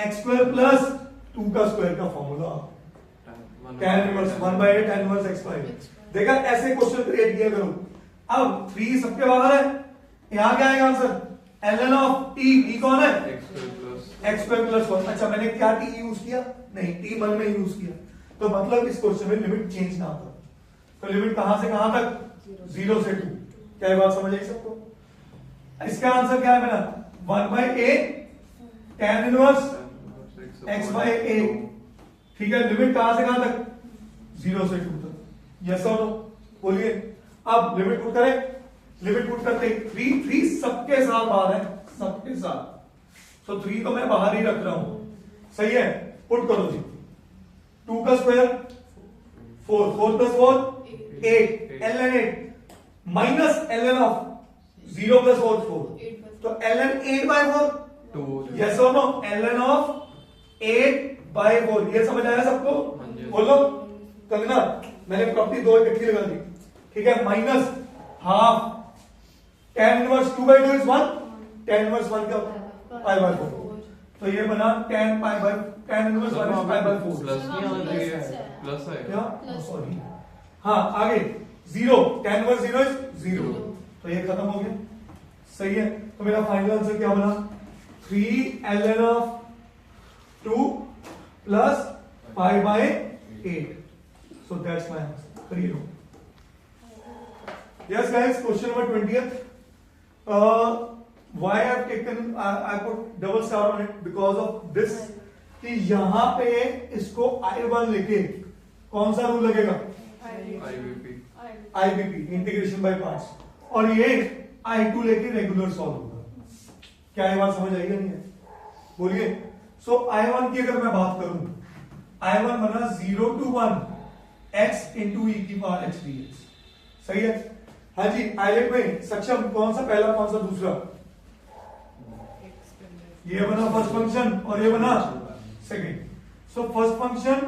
x square plus 2 का स्क्वायर का formula tan inverse 1/8 tan inverse x square. देखा, ऐसे क्वेश्चन क्रिएट किया करो. अब 3 सबके बाहर है, यहां क्या आएगा आंसर ln of t कौन है x स्क्वायर प्लस 1. अच्छा, मैंने क्या t यूज किया नहीं, t मन में यूज किया, तो मतलब इस क्वेश्चन में लिमिट चेंज ना करो. तो लिमिट कहां से कहां तक 0 से 2. क्या ये बात समझ आई सबको? इसका आंसर क्या है मेरा 1/8 tan इनवर्स x/a. ठीक है. लिमिट कहां से कहां तक 0 से 2 तक. यस और नो बोलिए. अब लिमिट पुट करें. लिमिट पुट करते 3 सबके साथ बाहर है, सबके साथ. तो 3 तो मैं बाहर ही रख रहा हूं. सही है. पुट करो जी. 2 का square 4, 4 plus 4 8 ln 8 minus ln of 0 plus 4 4, तो ln 8/4.
2
यस और नो. ln of 8/4. ये समझ आया सबको? बोलो. कंगना, मैंने प्रॉपर्टी 2 इकट्ठी लगा दी. ठीक है. Minus half tan inverse 2/2 is 1. tan inverse 1 क्या π/4. तो ये बना tan इनवर्स 1 इज π/4.
प्लस नहीं आना चाहिए, प्लस है
क्या सॉरी. हाँ, आगे 0 tan इनवर्स 0 इज 0, तो ये खत्म हो गया. सही है. तो मेरा फाइनल आंसर क्या बना 3 ln of 2 plus π/8. So that's my answer. करिए लो. Yes guys, question number 20th. Why I have taken I put double star on it because of this, कि यहां पे इसको I1 लेके कौन सा रूल लगेगा?
IBP
IBP, integration by parts, और ये I2 लेके रेगुलर सॉल्व होगा। क्या ये बात समझ आई या नहीं है? बोलिए। सो I1 की अगर मैं बात करूं, I1 बना 0 to 1 x इंटू ई की पावर x dx, सही है? हाँ जी, आइलेट में सक्षम कौन सा पहला कौन सा दूसरा? ये बना फर्स्ट फंक्शन और ये बना second. So first function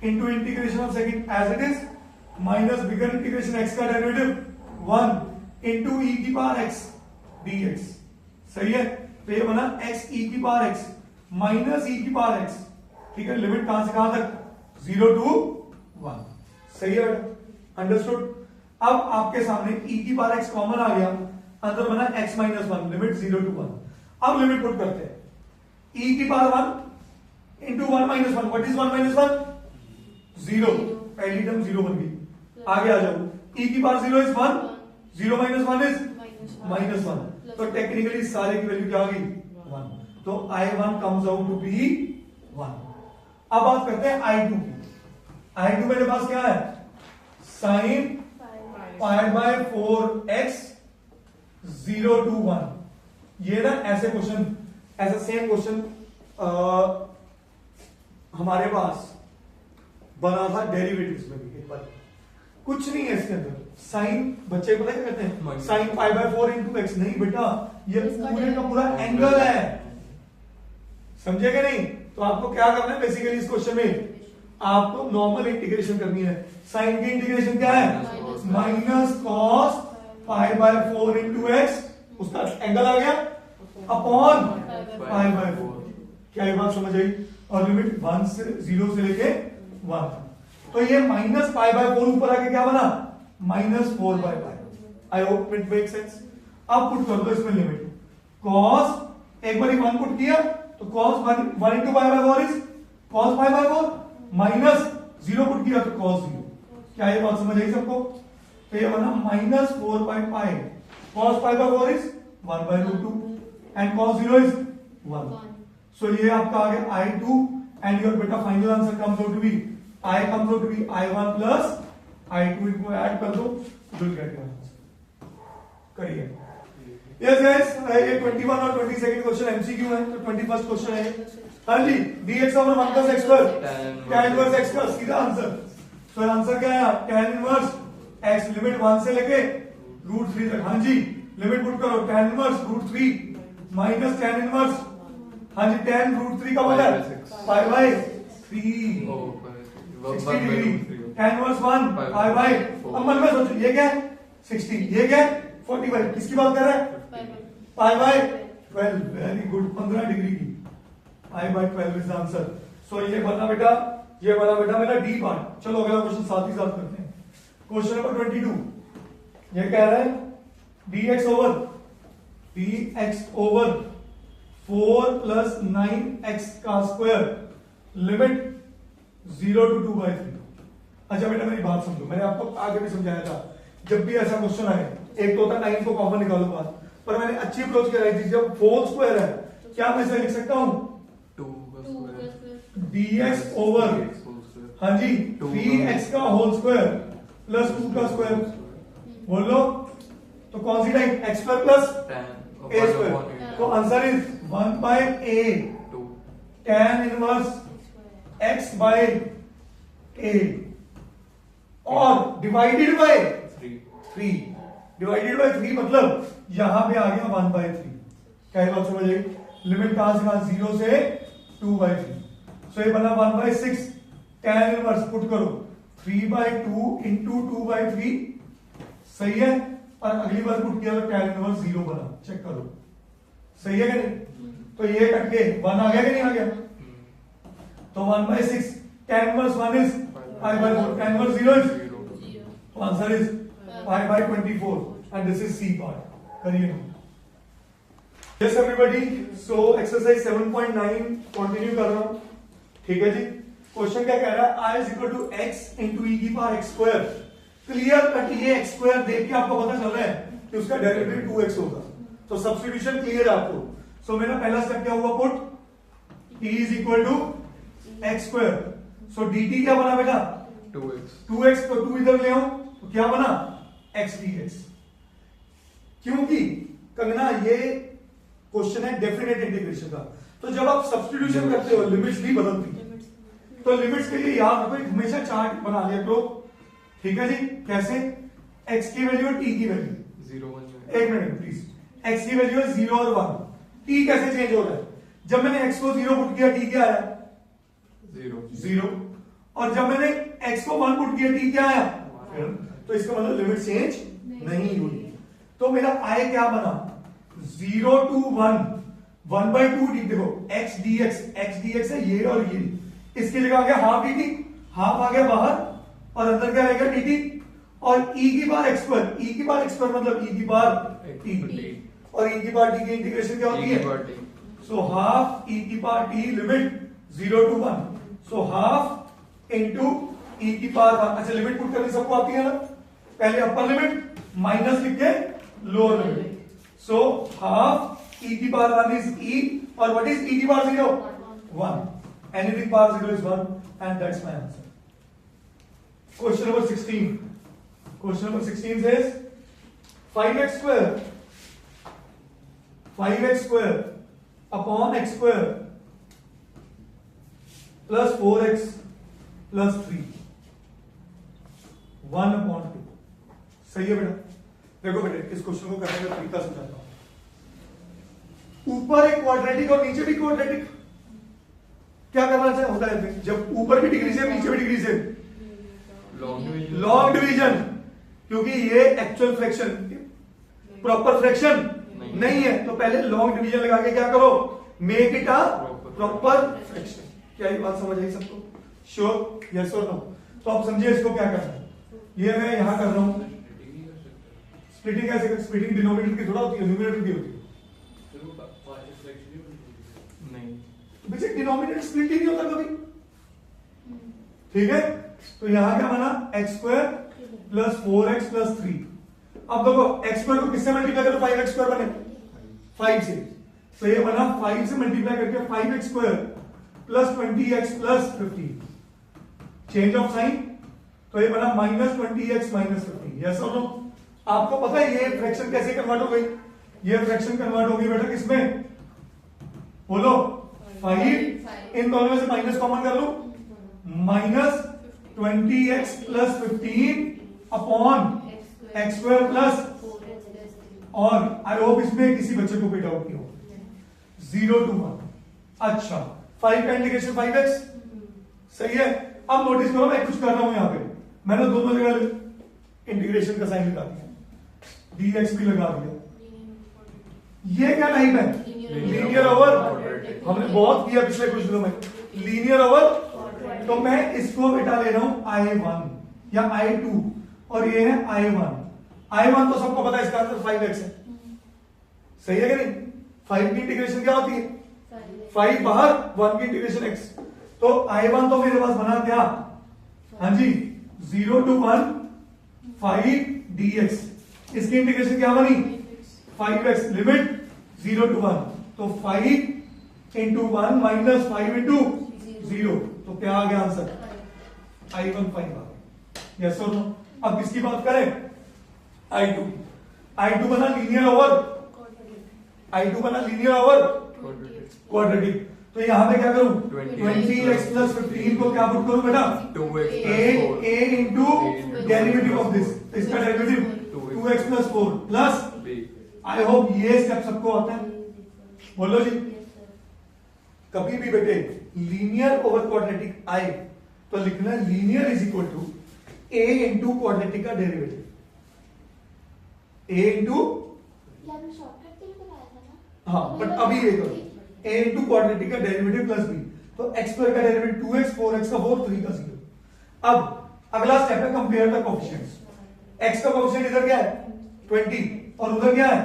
into integration of second as it is minus bigger integration x का डेरिवेटिव 1 इंटू ई की पावर x dx, सही है? तो ये बना x e की पावर x माइनस e की पावर x, ठीक है? लिमिट कहां से कहां तक? 0 to 1, सही है बेटा? अंडरस्टूड। अब आपके सामने e की पावर x कॉमन आ गया, अंदर बना x माइनस 1, लिमिट 0 to 1। अब लिमिट पुट करते हैं, e की power 1 into 1 minus 1, what is 1 minus 1? 0, पहली टर्म 0 बन गई। आगे आ जाओ, e की power 0 is 1, 0 minus 1 is minus 1, तो टेक्निकली सारे की वैल्यू क्या आ गई? 1, तो I1 comes out to B 1। अब बात करते हैं I2 की। I2 मेरे पास क्या है? Sine pi by 4x 0 to 1। ये ना ऐसे क्वेश्चन, ऐसा सेम क्वेश्चन हमारे पास बना था डेरिवेटिव्स में भी एक बार। कुछ नहीं है इसके अंदर, साइन बच्चे पता क्या कहते हैं? Sine pi by 4 into x. नहीं बेटा, ये पूरे का पूरा एंगल है, समझे क्या नहीं? तो आपको क्या करना है बेसिकली इस क्वेश्चन में? आपको नॉर्मल इंटीग्रेशन करनी है। साइन की इंटीग्रेशन क्या है? Minus cos pi by 4 into x, उसका एंगल आ गया, अपॉन पाई बाय 4। क्या ये बात समझ आई? और लिमिट 1 से 0 से लेके 1, तो ये माइनस पाई बाय 4 ऊपर आके क्या बना? Minus 4 by pi. I hope it make sense. अब पुट कर दो इसमें लिमिट, कॉस एक बार 1 पुट किया तो cos 1 into pi by 4 is cos pi by 4, minus 0 put किया तो कॉस 0। क्या ये बात समझ आई सबको? तो ये बना minus 4 by pi, cos pi by 4 is 1 by root 2 and cos 0 is 1। So ये आपका आ गया I2 एंड योर बेटा final answer comes out to be I1 plus I2, इनको ऐड कर दो, विल गेट योर आंसर। करिए। यस गाइस, ये 21 और 22 क्वेश्चन एमसीक्यू है, तो 21st क्वेश्चन है। हाँ जी, dx over 1 plus x square tan inverse x का सीधा आंसर। सो आंसर क्या है? tan इनवर्स x लिमिट 1 से लेके √3 तक। हाँ जी, लिमिट पुट करो, tan inverse √3 minus tan inverse, हाँ जी, tan √3 का मतलब पाई by 3 60 degree, tan inverse 1 pi by, अब मन में सोचो ये क्या है? 60, ये क्या है? 45। किसकी बात कर रहा है? Pi by 12, very good, 15 degree की। Pi by 12 is answer. So ये बना बेटा, ये बना बेटा मेरा डी पार्ट। चलो अगला क्वेश्चन साथ ही साथ करते हैं। क्वेश्चन नंबर 22, ये कह रहा है dx ओवर 4 प्लस 9x का स्क्वायर लिमिट 0 to 2/3। अच्छा बेटा मेरी बात समझो, मैंने आपको आगे भी समझाया था, जब भी ऐसा क्वेश्चन आए, एक तो होता 9 को कॉमन निकालो बात, पर मैंने अच्छी अप्रोच कराई थी। जब 4 स्क्वायर है, क्या मैं इसे लिख सकता हूं?
2
dx ओवर, हाँ जी, 3x का होल स्क्वायर प्लस 2 का स्क्वायर। बोल लो तो कौन सी type? x square plus a square. तो answer is 1 by a tan inverse x by a और डिवाइडेड बाय 3। डिवाइडेड बाय 3 मतलब यहां पे आ गया 1 बाय 3। क्या ये बात समझ आई? लिमिट कहां से कहां? 0 से 2/3। सो ये बना 1 बाय 6, tan इनवर्स पुट करो 3 बाय 2 इंटू 2/3, सही है? और अगली बार पुट किया तो tan इनवर्स 0 बना, चेक करो, सही है कि नहीं? तो ये कट के 1 आ गया कि नहीं आ गया? तो 1 by 6 tan inverse 1 is 5 by 4, tan inverse 0 is, तो answer is 5 by 24 and this is C part. करिए। Yes everybody, so exercise 7.9 continue कर रहा हूं, ठीक है जी। क्वेश्चन क्या कह रहा है? I is equal to x into e की power x square. Clear cut ये x स्क्वायर देख के आपको पता चल रहा है कि उसका डेरिवेटिव 2x होगा, तो सब्स्टिट्यूशन क्लियर है आपको। सो मेरा पहला स्टेप क्या हुआ? Put t is equal to x square, so dt क्या बना बेटा
2x
2x, तो 2 इधर ले आऊं तो क्या बना x dx। क्योंकि कंगना ये क्वेश्चन है डेफिनेट इंटीग्रेशन का, तो जब आप सब्स्टिट्यूशन करते हो लिमिट्स नहीं बदलती, तो लिमिट्स के लिए याद रखो हमेशा चार्ट बना लिया करो, ठीक है जी। कैसे, x की वैल्यू और t की वैल्यू,
0 1
एक मिनट प्लीज, x की वैल्यू है 0 और 1, t कैसे चेंज हो रहा है, जब मैंने x को 0 पुट किया t क्या आया 0, और जब मैंने x को 1 पुट किया t क्या आया, तो इसका मतलब लिमिट चेंज नहीं हुई। तो मेरा i क्या बना 0 to 1, 1/2 dt, देखो x dx है ये और ये, इसकी जगह आ गया हाफ dt, हाफ आ गया बाहर और अंदर क्या रहेगा dt, और e की बार x स्क्वायर मतलब e की बार t, और e की बार t की इंटीग्रेशन क्या होती है, सो हाफ e की power t limit 0 to 1, so half into e की पावर 1। अच्छा लिमिट पुट करनी सबको आती है ना, पहले अपर लिमिट माइनस लिख के lower limit, so half e की पावर 1 इज e, और व्हाट इज e की power 0 1, anything power 0 is 1, and that's my answer. Question number 16, question number 16 says 5x square upon x square plus 4x plus 3 1/2। सही है बेटा, देखो बेटे इस क्वेश्चन को करने का तरीका समझाता हूं। ऊपर एक क्वाड्रेटिक और नीचे भी क्वाड्रेटिक, क्या करना चाहिए होता है, जब ऊपर भी डिग्री से नीचे भी डिग्री से लॉन्ग डिवीजन, क्योंकि ये एक्चुअल फ्रैक्शन प्रॉपर फ्रैक्शन नहीं है, तो पहले लॉन्ग डिवीजन लगा के क्या करो, make it a proper fraction. क्या ये बात समझ आई सबको, श्योर, यस और नो। तो आप समझिए इसको क्या करना है, ये मैं यहां कर रहा हूं, स्प्लिटिंग कैसे कर, स्प्लिटिंग डिनोमिनेटर की थोड़ा होती है, न्यूमरेटर की होती है,
नहीं
तो बेसिक डिनोमिनेटर स्प्लिट ही नहीं होता कभी, ठीक है। तो यहां क्या बना x square plus 4x plus 3। अब देखो x स्क्वायर को किससे मल्टीप्लाई करो, 5x स्क्वायर बने 5 से, तो ये बना 5 से मल्टीप्लाई करके 5x square plus 20x plus 15, change of sine, तो ये बना माइनस 20x माइनस 15। यस और नो। आपको पता है ये फ्रैक्शन कैसे कन्वर्ट हो गई, ये फ्रैक्शन कन्वर्ट हो गई बेटा किसमें, बोलो 5, इन दोनों में से माइनस कॉमन कर लो, minus 20x plus 15 upon x square plus, और आई होप इसमें किसी बच्चे को कोई डाउट नहीं हो, 0 to 1। अच्छा 5 का इंटीग्रेशन 5x, सही है। अब नोटिस करो मैं कुछ कर रहा हूं यहां पे, मैंने दोनों जगह इंटीग्रेशन का साइन लगा दिया, dx भी लगा दिया, ये क्या टाइप है, लीनियर ओवर, हमने बहुत किया पिछले कुछ दिनों में, लीनियर ओवर। तो मैं इसको बेटा ले रहा हूं I1 या I2, और ये है I1 तो सबको पता है इसका आंसर 5x है, सही है कि नहीं। 5 की इंटीग्रेशन क्या होती है, 5 बाहर, 1 की इंटीग्रेशन x, तो I1 तो मेरे पास बना क्या, हाँ जी 0 to 1 5 dx, इसकी इंटीग्रेशन क्या बनी 5x, लिमिट 0 to 1, तो 5 into 1 minus 5 into 0, तो क्या आ गया आंसर, I1 5 आ गया। यस और नो। अब किसकी बात करें, I2 बना लीनियर ओवर, I2 बना लीनियर ओवर क्वाड्रेटिक, तो यहां पे क्या करूं, 20x प्लस 15 को क्या पुट करूं बेटा, 2x a into derivative of this, इसका derivative 2x plus 4 plus, I hope ये स्टेप सबको आता है, बोलो जी। कभी भी बेटे लीनियर ओवर क्वाड्रेटिक आए तो लिखना linear is equal to a into quadratic का डेरिवेटिव, a इंटू, हाँ बट अभी ये करो, a इंटू क्वाड्रेटिक का डेरिवेटिव प्लस b, तो x स्क्वायर का डेरिवेटिव 2x, 4x का 4, 3 का 0। अब अगला स्टेप है कंपेयर द कोएफिशिएंट्स, x का कोएफिशिएंट इधर क्या है 20 और उधर क्या है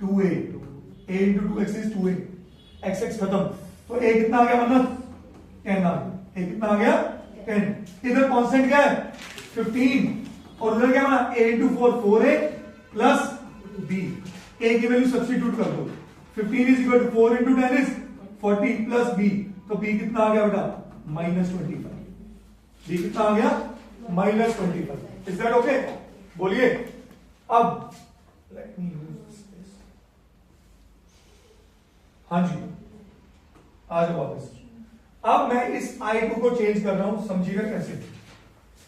2a, a into 2x is 2a, x खत्म, तो a कितना आ गया मतलब 10 आ गया, a कितना आ गया 10, इधर कांस्टेंट क्या है 15, और उधर क्या बना a into 4 4a plus b, a की वैल्यू सब्स्टिट्यूट कर दो, 15 is equal to 4 into 10 is 40 plus b, तो बी कितना आ गया बेटा -25। बी कितना आ गया -25। Is that okay? बोलिए। अब लेट मी यूज दिस। हाँ जी, आ जाओ वापस। अब मैं इस I2 को चेंज कर रहा हूं, समझिएगा कैसे।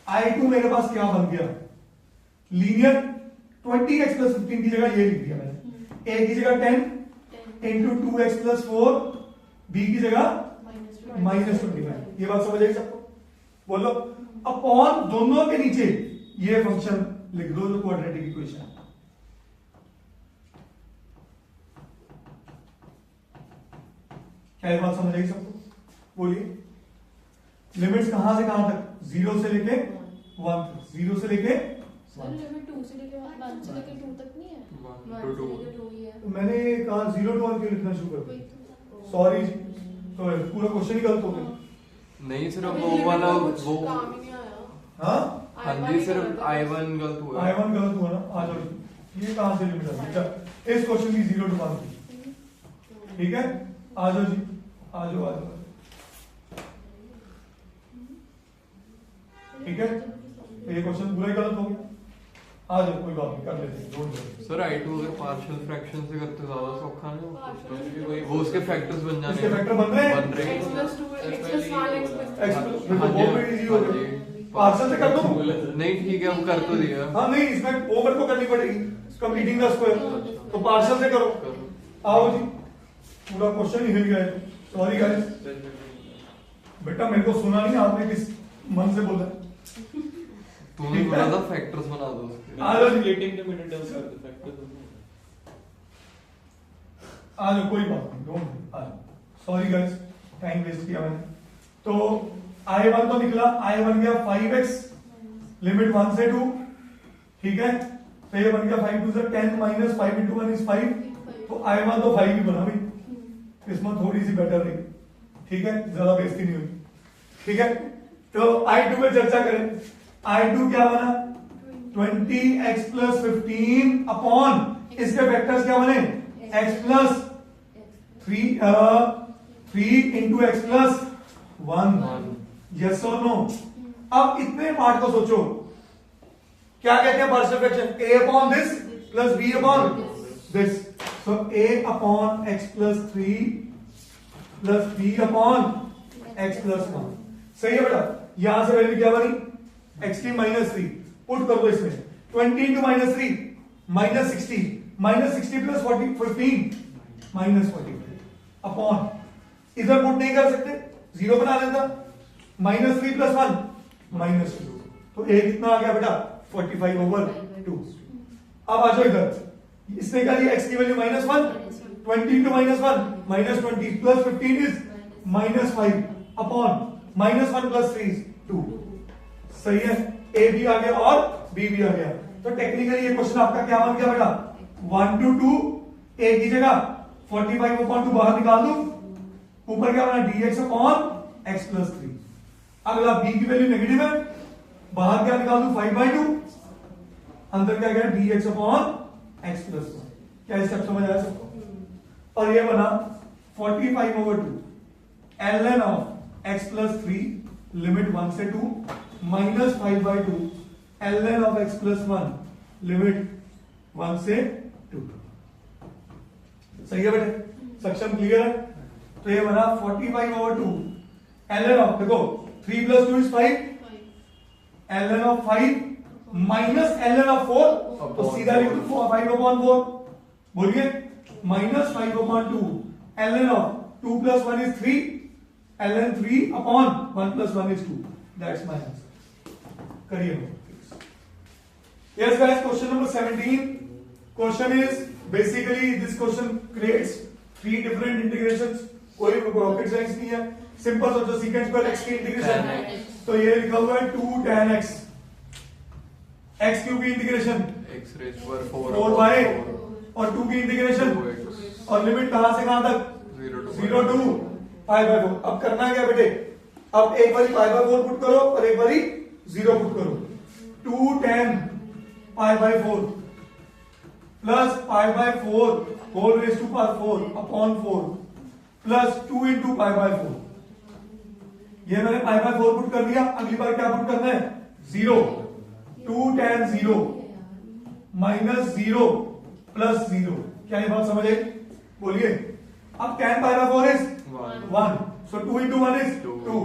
I2 मेरे पास क्या बन गया, लीनियर 20x प्लस 15 की जगह ये लिख दिया मैंने, a की जगह 10 इंटू 2x प्लस 4, b की जगह -25। ये बात समझ आई सबको? बोलो। अपॉन दोनों के नीचे ये फंक्शन लिख दो जो क्वाड्रेटिक इक्वेशन है। क्या ये बात समझ आई सबको? बोलिए। लिमिट्स कहां से कहां तक? 0 से लेके 1 तक, 0 से लेके
सर लिमिट 2 से लेके 1 से लेके 2 तक नहीं है?
1 to 2
तो मैंने कहा 0 to 1 क्यों लिखना शुरू कर दिया? सॉरी जी, तो पूरा क्वेश्चन ही गलत हो गया।
नहीं, सिर्फ वो वाला वो
काम ही नहीं आया।
हाँ
हाँ जी, सिर्फ I1 गलत हुआ है।
I1 गलत हुआ ना। आ जाओ जी, ये कहां से लिमिट आ गई? अच्छा, इस क्वेश्चन की 0 to 1 की, ठीक है? आ जाओ जी, आ जाओ आ जाओ, ठीक है? तो ये क्वेश्चन पूरा ही गलत हो गया। आ जाओ, कोई बात नहीं, कर लेते हैं, डोंट वरी।
सर I2 अगर पार्शियल फ्रैक्शन से करते ज्यादा सौखा नहीं होता?
Partial-
वो उसके फैक्टर्स बन जाने
इसके फैक्टर बन रहे हैं?
बन रहे
x
हैं।
plus 2 x plus 1 x plus
X plus तो
हाँ जी,
बहुत इजी हो
हाँ
गया।
जी।
पार्सल से कर दूं?
नहीं ठीक है, हम कर तो दिया।
हाँ नहीं, इसमें वो मेरे को करनी पड़ेगी, कंप्लीटिंग द स्क्वायर, तो पार्सल से करो। आओ जी, पूरा क्वेश्चन ही हिल गया है। सॉरी गाइस, बेटा मेरे को सुना नहीं, आपने किस मन से बोला?
तूने बोला था फैक्टर्स बना दो उसके।
आ जाओ जी,
Splitting the middle terms are the factors.
आ जाओ, कोई बात नहीं, डोंट वरी, आ जाओ। सॉरी गाइस, टाइम वेस्ट किया मैंने। तो I1 तो निकला, I1 गया 5x लिमिट 1 से 2, ठीक है? तो ये बन गया 5 2 10 माइनस 5 इंटू 1 इज 5, तो I1 तो 5 ही बना भाई। इसमें थोड़ी सी बेटर रही, ठीक है? ज्यादा बेइज्जती नहीं हुई, ठीक है? तो I2 पे चर्चा करें। I2 क्या बना? 20x प्लस 15 अपॉन इसके वेक्टर्स क्या बने? x plus 3 into x plus 1। Yes और नो? अब इतने पार्ट को सोचो, क्या कहते हैं partial fraction? a upon this plus b upon this, so a upon x plus 3 plus b upon x plus 1। सही है बेटा? यहां से वैल्यू क्या बनी? x की -3 पुट कर दो इसमें, 20 इंटू -3 -60, -60 प्लस 15 -45 अपॉन, इधर पुट नहीं कर सकते, 0 बना लेता, -3 प्लस 1 -2, तो a कितना आ गया बेटा? 45/2। अब आ जाओ इधर, इसने कहा ये x की value -1, 20 into -1 -20 plus 15 is -5 upon -1 plus 3 is 2। सही है? a भी आ गया और b भी आ गया। तो टेक्निकली ये क्वेश्चन आपका क्या बन गया बेटा? 1 to 2, a की जगह 45/2 बाहर निकाल दो, ऊपर क्या बना? dx upon x plus 3। अगला b की वैल्यू नेगेटिव है, बाहर क्या निकाल दो? 5/2, अंदर क्या गया? dx upon x plus 1। क्या स्टेप समझ आया सबको? और ये बना 45/2 ln of x plus 3 limit 1 से 2 minus 5/2 ln of x plus 1 limit 1 से 2। सही है बेटे? सेक्शन क्लियर है? तो ये बना 45/2 ln ऑफ, देखो 3 प्लस 2 is 5, ln of 5 minus ln of 4, तो सीधा लिख दो 5/4। बोलिए, -5/2 ln of 2 plus 1 is 3, ln 3 upon 1 plus 1 is 2। That's my answer. करिए please. Yes guys, question number 17। Question is basically this question creates 3 different integrations. कोई रॉकेट साइंस नहीं है, सिंपल सोचो, सीकेंट स्क्वायर x की इंटीग्रेशन, तो ये लिखा हुआ है 2 tan x, x क्यूब की integration
x raised to 4
4y, और 2 की इंटीग्रेशन,
2x,
और लिमिट कहां से कहां तक?
0 to
0 to π/4। अब करना क्या बेटे? अब एक बारी π/4 पुट करो और एक बारी 0 पुट करो। 2 tan π/4 plus π/4 whole raise to power 4 upon 4 plus 2 into pi by 4। ये मैंने पाई बाय 4 पुट कर दिया। अगली बार क्या पुट करना है? 0 2 tan 0 माइनस 0 प्लस 0। क्या ये बात समझ आई? बोलिए। अब tan pi by 4 is 1, so 2 into 1 is 2।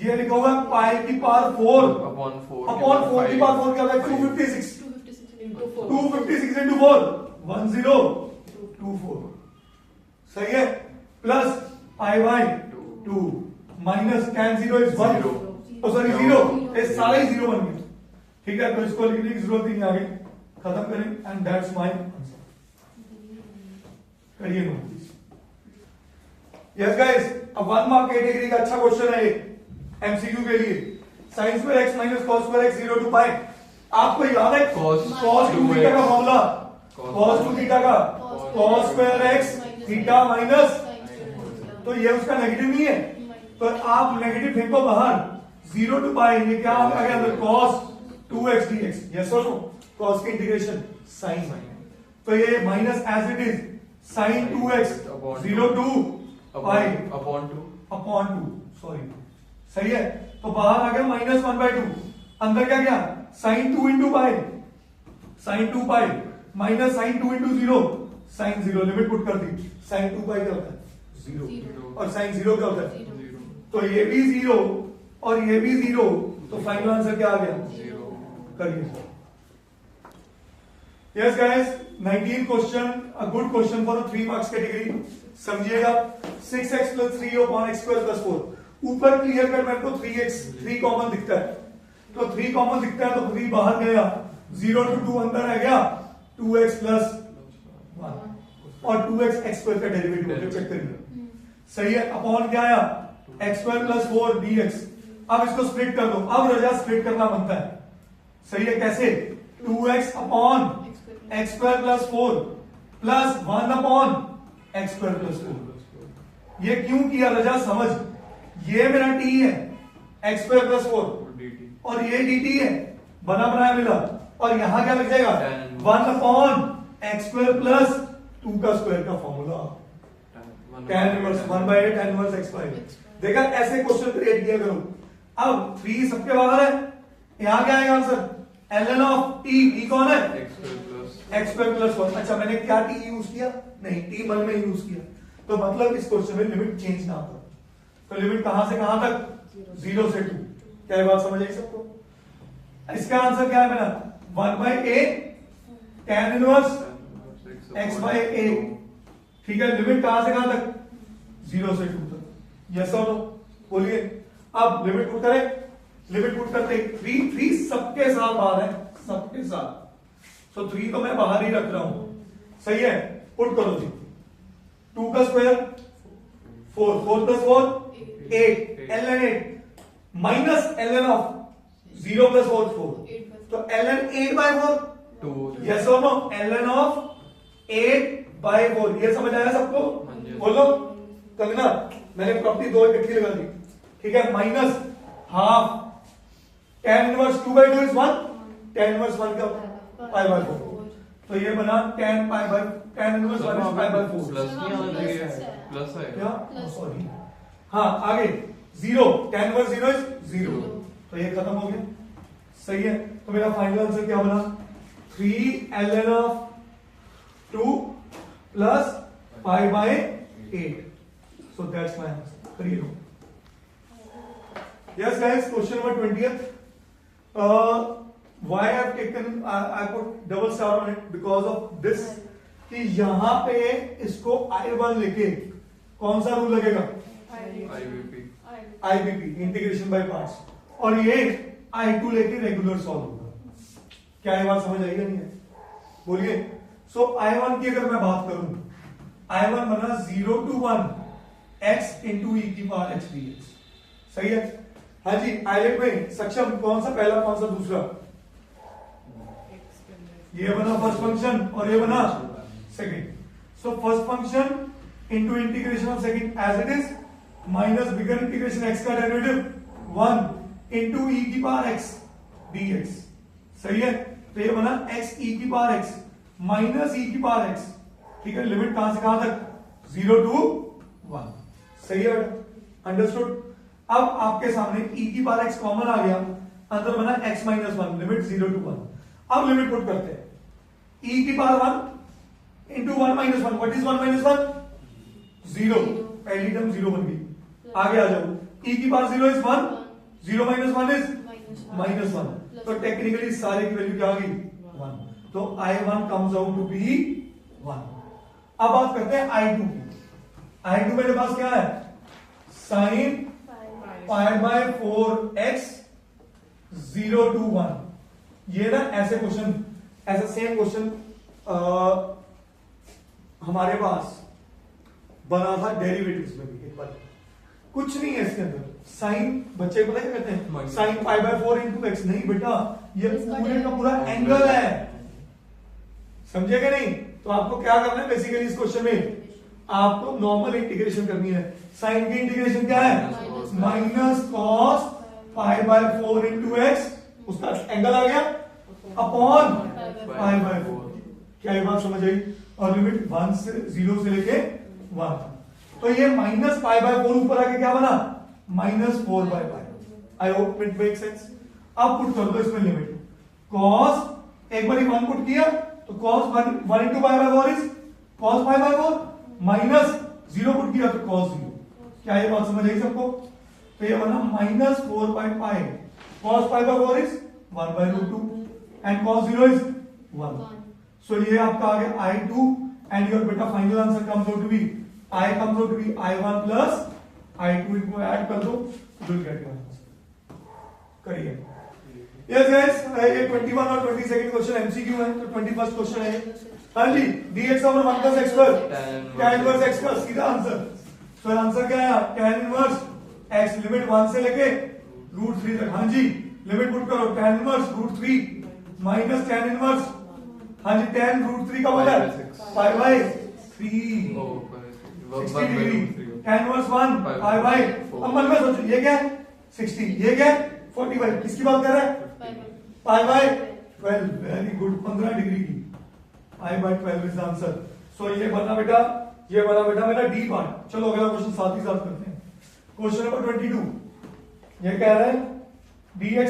ये लिखा हुआ है पाई की पावर 4
अपॉन 4
अपॉन 4 की पावर 4 क्या होता है? 256
into 4.
256 इंटू 4 1024। सही है। Plus pi by 2 minus tan 0 is 1, oh sorry 0, ये सारा ही 0 बन गया। ठीक है, तो इसको लिखने की जरूरत ही नहीं, आगे खत्म करें। And that's my answer. करिए नोट प्लीज। यस गाइस, अब 1 मार्क कैटेगरी का अच्छा क्वेश्चन है ये, एमसीक्यू के लिए। Sine square x minus cos square x 0 to pi. आपको याद है
cos
cos 2 थीटा का फॉर्मूला? cos 2 थीटा का cos square x theta minus, तो ये उसका नेगेटिव नहीं है, तो आप नेगेटिव फेंको बाहर। 0 टू पाई, ये क्या आ गया अंदर? cos 2x dx। यस और नो? cos की इंटीग्रेशन sin, तो ये minus as it is sin 2x 0 to pi
upon 2
sorry, सही है। तो बाहर आ गया माइनस 1/2, अंदर क्या गया? sin 2 इंटू पाई, sin 2 pi minus sin 2 into 0 sin 0। Limit put कर दी। sin 2 पाई क्या होता है? 0, और sin 0 क्या होता है?
0
तो ये भी 0 और ये भी 0, तो फाइनल आंसर क्या आ गया?
0।
करिए। Yes guys, 19 question, a good question for 3 marks category. समझिएगा। 6x plus 3 upon x square plus 4। ऊपर क्लियर कर, मेरे को 3 कॉमन दिखता है, तो 3 कॉमन दिखता है, तो 3 बाहर गया, 0 टू 2 अंदर आ गया, 2x प्लस 1 और 2x x स्क्वायर का डेरिवेटिव हो गया। चेक करिए, सही है। अपॉन क्या आया? x square plus 4 dx। अब इसको स्प्लिट कर दो। अब रजा स्प्लिट करना बनता है, सही है। कैसे? 2x upon x square plus 4 plus 1 upon x square plus 4। ये क्यों किया रजा? समझ, ये मेरा t है x स्क्वायर प्लस 4
dt
और ये dt है, बना बनाया मिला, और यहां क्या लग जाएगा?
Tan
1 upon x square plus 2 का स्क्वायर का formula tan inverse 1/8 tan inverse x square. देखा, ऐसे क्वेश्चन क्रिएट किया करो। अब 3 सबके बाहर है, यहां क्या आएगा आंसर? ln ऑफ t कौन है? x square plus 1। अच्छा, मैंने क्या t यूज किया? नहीं, t मन में यूज किया, तो मतलब इस क्वेश्चन में लिमिट चेंज ना करो। तो लिमिट कहां से कहां तक? 0 से 2। क्या ये बात समझ आई सबको? इसका आंसर क्या है मेरा? 1/8 tan inverse x by a। ठीक है, लिमिट कहां से कहां तक? 0 से 2 तक। यस और नो? बोलिए। अब लिमिट पुट करें। लिमिट पुट करते 3 सबके साथ बाहर है, सबके साथ, तो 3 तो मैं बाहर ही रख रहा हूं, सही है। पुट करो जी। 2 का square 4, 4 plus 4 8, ln 8 minus ln of 0 plus 4 4, तो ln 8/4।
2
यस और नो? ln of 8/4। ये समझ आया सबको? बोलो। कंगना, मैंने प्रॉपर्टी 2 इकट्ठी लगा दी, ठीक है। Minus half tan inverse 2/2 is 1, tan inverse 1 का π/4, तो ये बना tan इनवर्स 1 इज π/4।
प्लस नहीं आना चाहिए, प्लस है
क्या? सॉरी, हाँ आगे 0, tan इनवर्स 0 इज 0, तो ये खत्म हो गया, सही है। तो मेरा फाइनल आंसर क्या बना? 3 ln of 2 plus π/8। So that's my answer. करिए लो। Yes guys, question number 20th. Why I have taken, I put double star on it because of this, कि यहां पे इसको I1 लेके कौन सा रूल लगेगा? IBP, इंटीग्रेशन बाय पार्ट्स, और ये I2 लेके रेगुलर सॉल्व होगा। क्या ये बात समझ आई या नहीं है? बोलिए। सो I1 की अगर मैं बात करूं, I1 बना 0 to 1 x into e की पावर x dx, सही है। हाँ जी, आइलेट में सक्षम कौन सा पहला, कौन सा दूसरा? ये बना फर्स्ट फंक्शन और ये बना second. So first function into integration of second as it is minus bigger integration x का डेरिवेटिव 1 इनटू e की पावर x dx, सही है। तो ये बना x e की पावर x माइनस e की पावर x, ठीक है। लिमिट कहां से कहां तक? 0 to 1। सही है बेटा, अंडरस्टूड। अब आपके सामने e की पावर x कॉमन आ गया, अंदर बना x माइनस 1, लिमिट 0 to 1। अब लिमिट पुट करते हैं, e की power 1 into 1 minus 1, what is 1 minus 1? 0, पहली टर्म 0 बन गई। आगे आ जाओ, e की power 0 is 1, 0 minus 1 is minus 1, तो टेक्निकली सारे की वैल्यू क्या आ गई? 1, तो I1 comes out to B 1। अब बात करते हैं I2 की। I2 मेरे पास क्या है? Sine pi by 4x 0 to 1। ये ना ऐसे क्वेश्चन, ऐसा सेम क्वेश्चन हमारे पास बना था डेरिवेटिव्स में भी एक बार। कुछ नहीं है इसके अंदर, साइन बच्चे पता क्या कहते हैं? Sine pi by 4 into x. नहीं बेटा, ये पूरे का पूरा एंगल है, समझेगा नहीं? तो आपको क्या करना है बेसिकली इस क्वेश्चन में, आपको नॉर्मल इंटीग्रेशन करनी है। साइन की इंटीग्रेशन क्या है? Minus cos pi by 4 into x, उसका एंगल आ गया, अपॉन पाई बाय 4। क्या ये बात समझ आई? और लिमिट 1 से 0 से लेके 1, तो ये माइनस पाई बाय 4 ऊपर आके क्या बना? Minus 4 by pi. I hope it make sense. अब पुट कर दो इसमें लिमिट, कॉस एक बार 1 पुट किया तो cos 1 into pi by 4 is cos pi by 4, minus 0 put किया तो कॉस 0। क्या ये बात समझ आई सबको? तो ये बना minus 4 by pi, cos pi by 4 is 1 by root 2 and cos 0 is 1। So ये आपका आ गया I2 एंड योर बेटा final answer comes out to be I comes out to be I1 plus I2, इनको ऐड कर दो, विल गेट योर आंसर। करिए। यस गाइस, ये 21 और 22 क्वेश्चन एमसीक्यू है, तो 21st क्वेश्चन है। हाँ जी, dx over 1 plus x पर tan inverse x का सीधा आंसर। सो आंसर क्या है? tan inverse x लिमिट 1 से लेके रूट 3 तक। हाँ जी, लिमिट पुट करो, tan inverse root 3 minus tan inverse, हाँ जी tan रूट 3 का बना pi by 3 60 degree, tan inverse 1 pi by. अब मन में सोचो ये क्या है? 60, ये क्या है? 45। किसकी बात कर रहा है? Pi by 12। Very good, 15 degree की pi by 12 is answer. So ये बना बेटा, ये बना बेटा मेरा डी पार्ट। चलो अगला क्वेश्चन साथ ही साथ करते हैं। क्वेश्चन नंबर 22, ये कह रहा है dx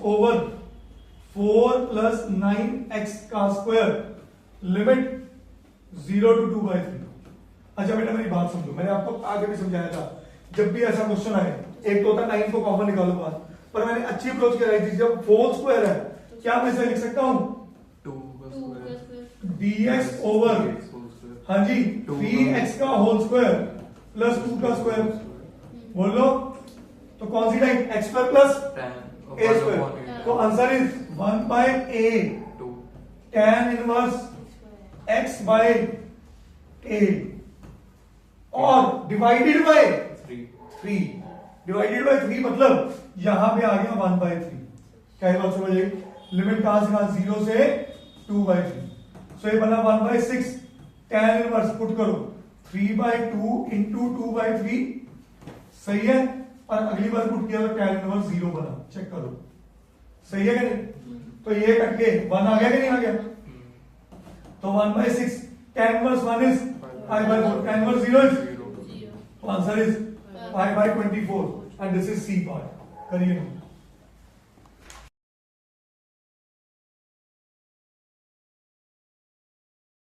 ओवर 4 प्लस 9x का स्क्वायर लिमिट 0 to 2/3। अच्छा बेटा मेरी बात समझो, मैंने आपको आगे भी समझाया था, जब भी ऐसा क्वेश्चन आए, एक तो होता 9 को कॉमन निकालो बात, पर मैंने अच्छी अप्रोच कराई थी। जब 4 स्क्वायर है, क्या मैं इसे लिख सकता हूं?
2
dx ओवर, हाँ जी, 3x का होल स्क्वायर प्लस 2 का स्क्वायर। बोल लो, तो कौन सी type? x square plus a square. तो answer is 1 by a tan inverse x by a और डिवाइडेड बाय 3। डिवाइडेड बाय 3 मतलब यहां पे आ गया 1 बाय 3। क्या ये बात समझ आई? लिमिट कहां से कहां? 0 से 2/3। सो ये बना 1/6 tan इनवर्स, पुट करो 3/2 इंटू 2/3। सही है? और अगली बार पुट किया तो tan इनवर्स 0 बना, चेक करो। सही है क्या नहीं? तो ये कट के 1 आ गया कि नहीं आ गया? तो 1/6 tan inverse 1 is 5/4, tan inverse 0 is 0। तो answer is 5/24 and this is C part. करिए।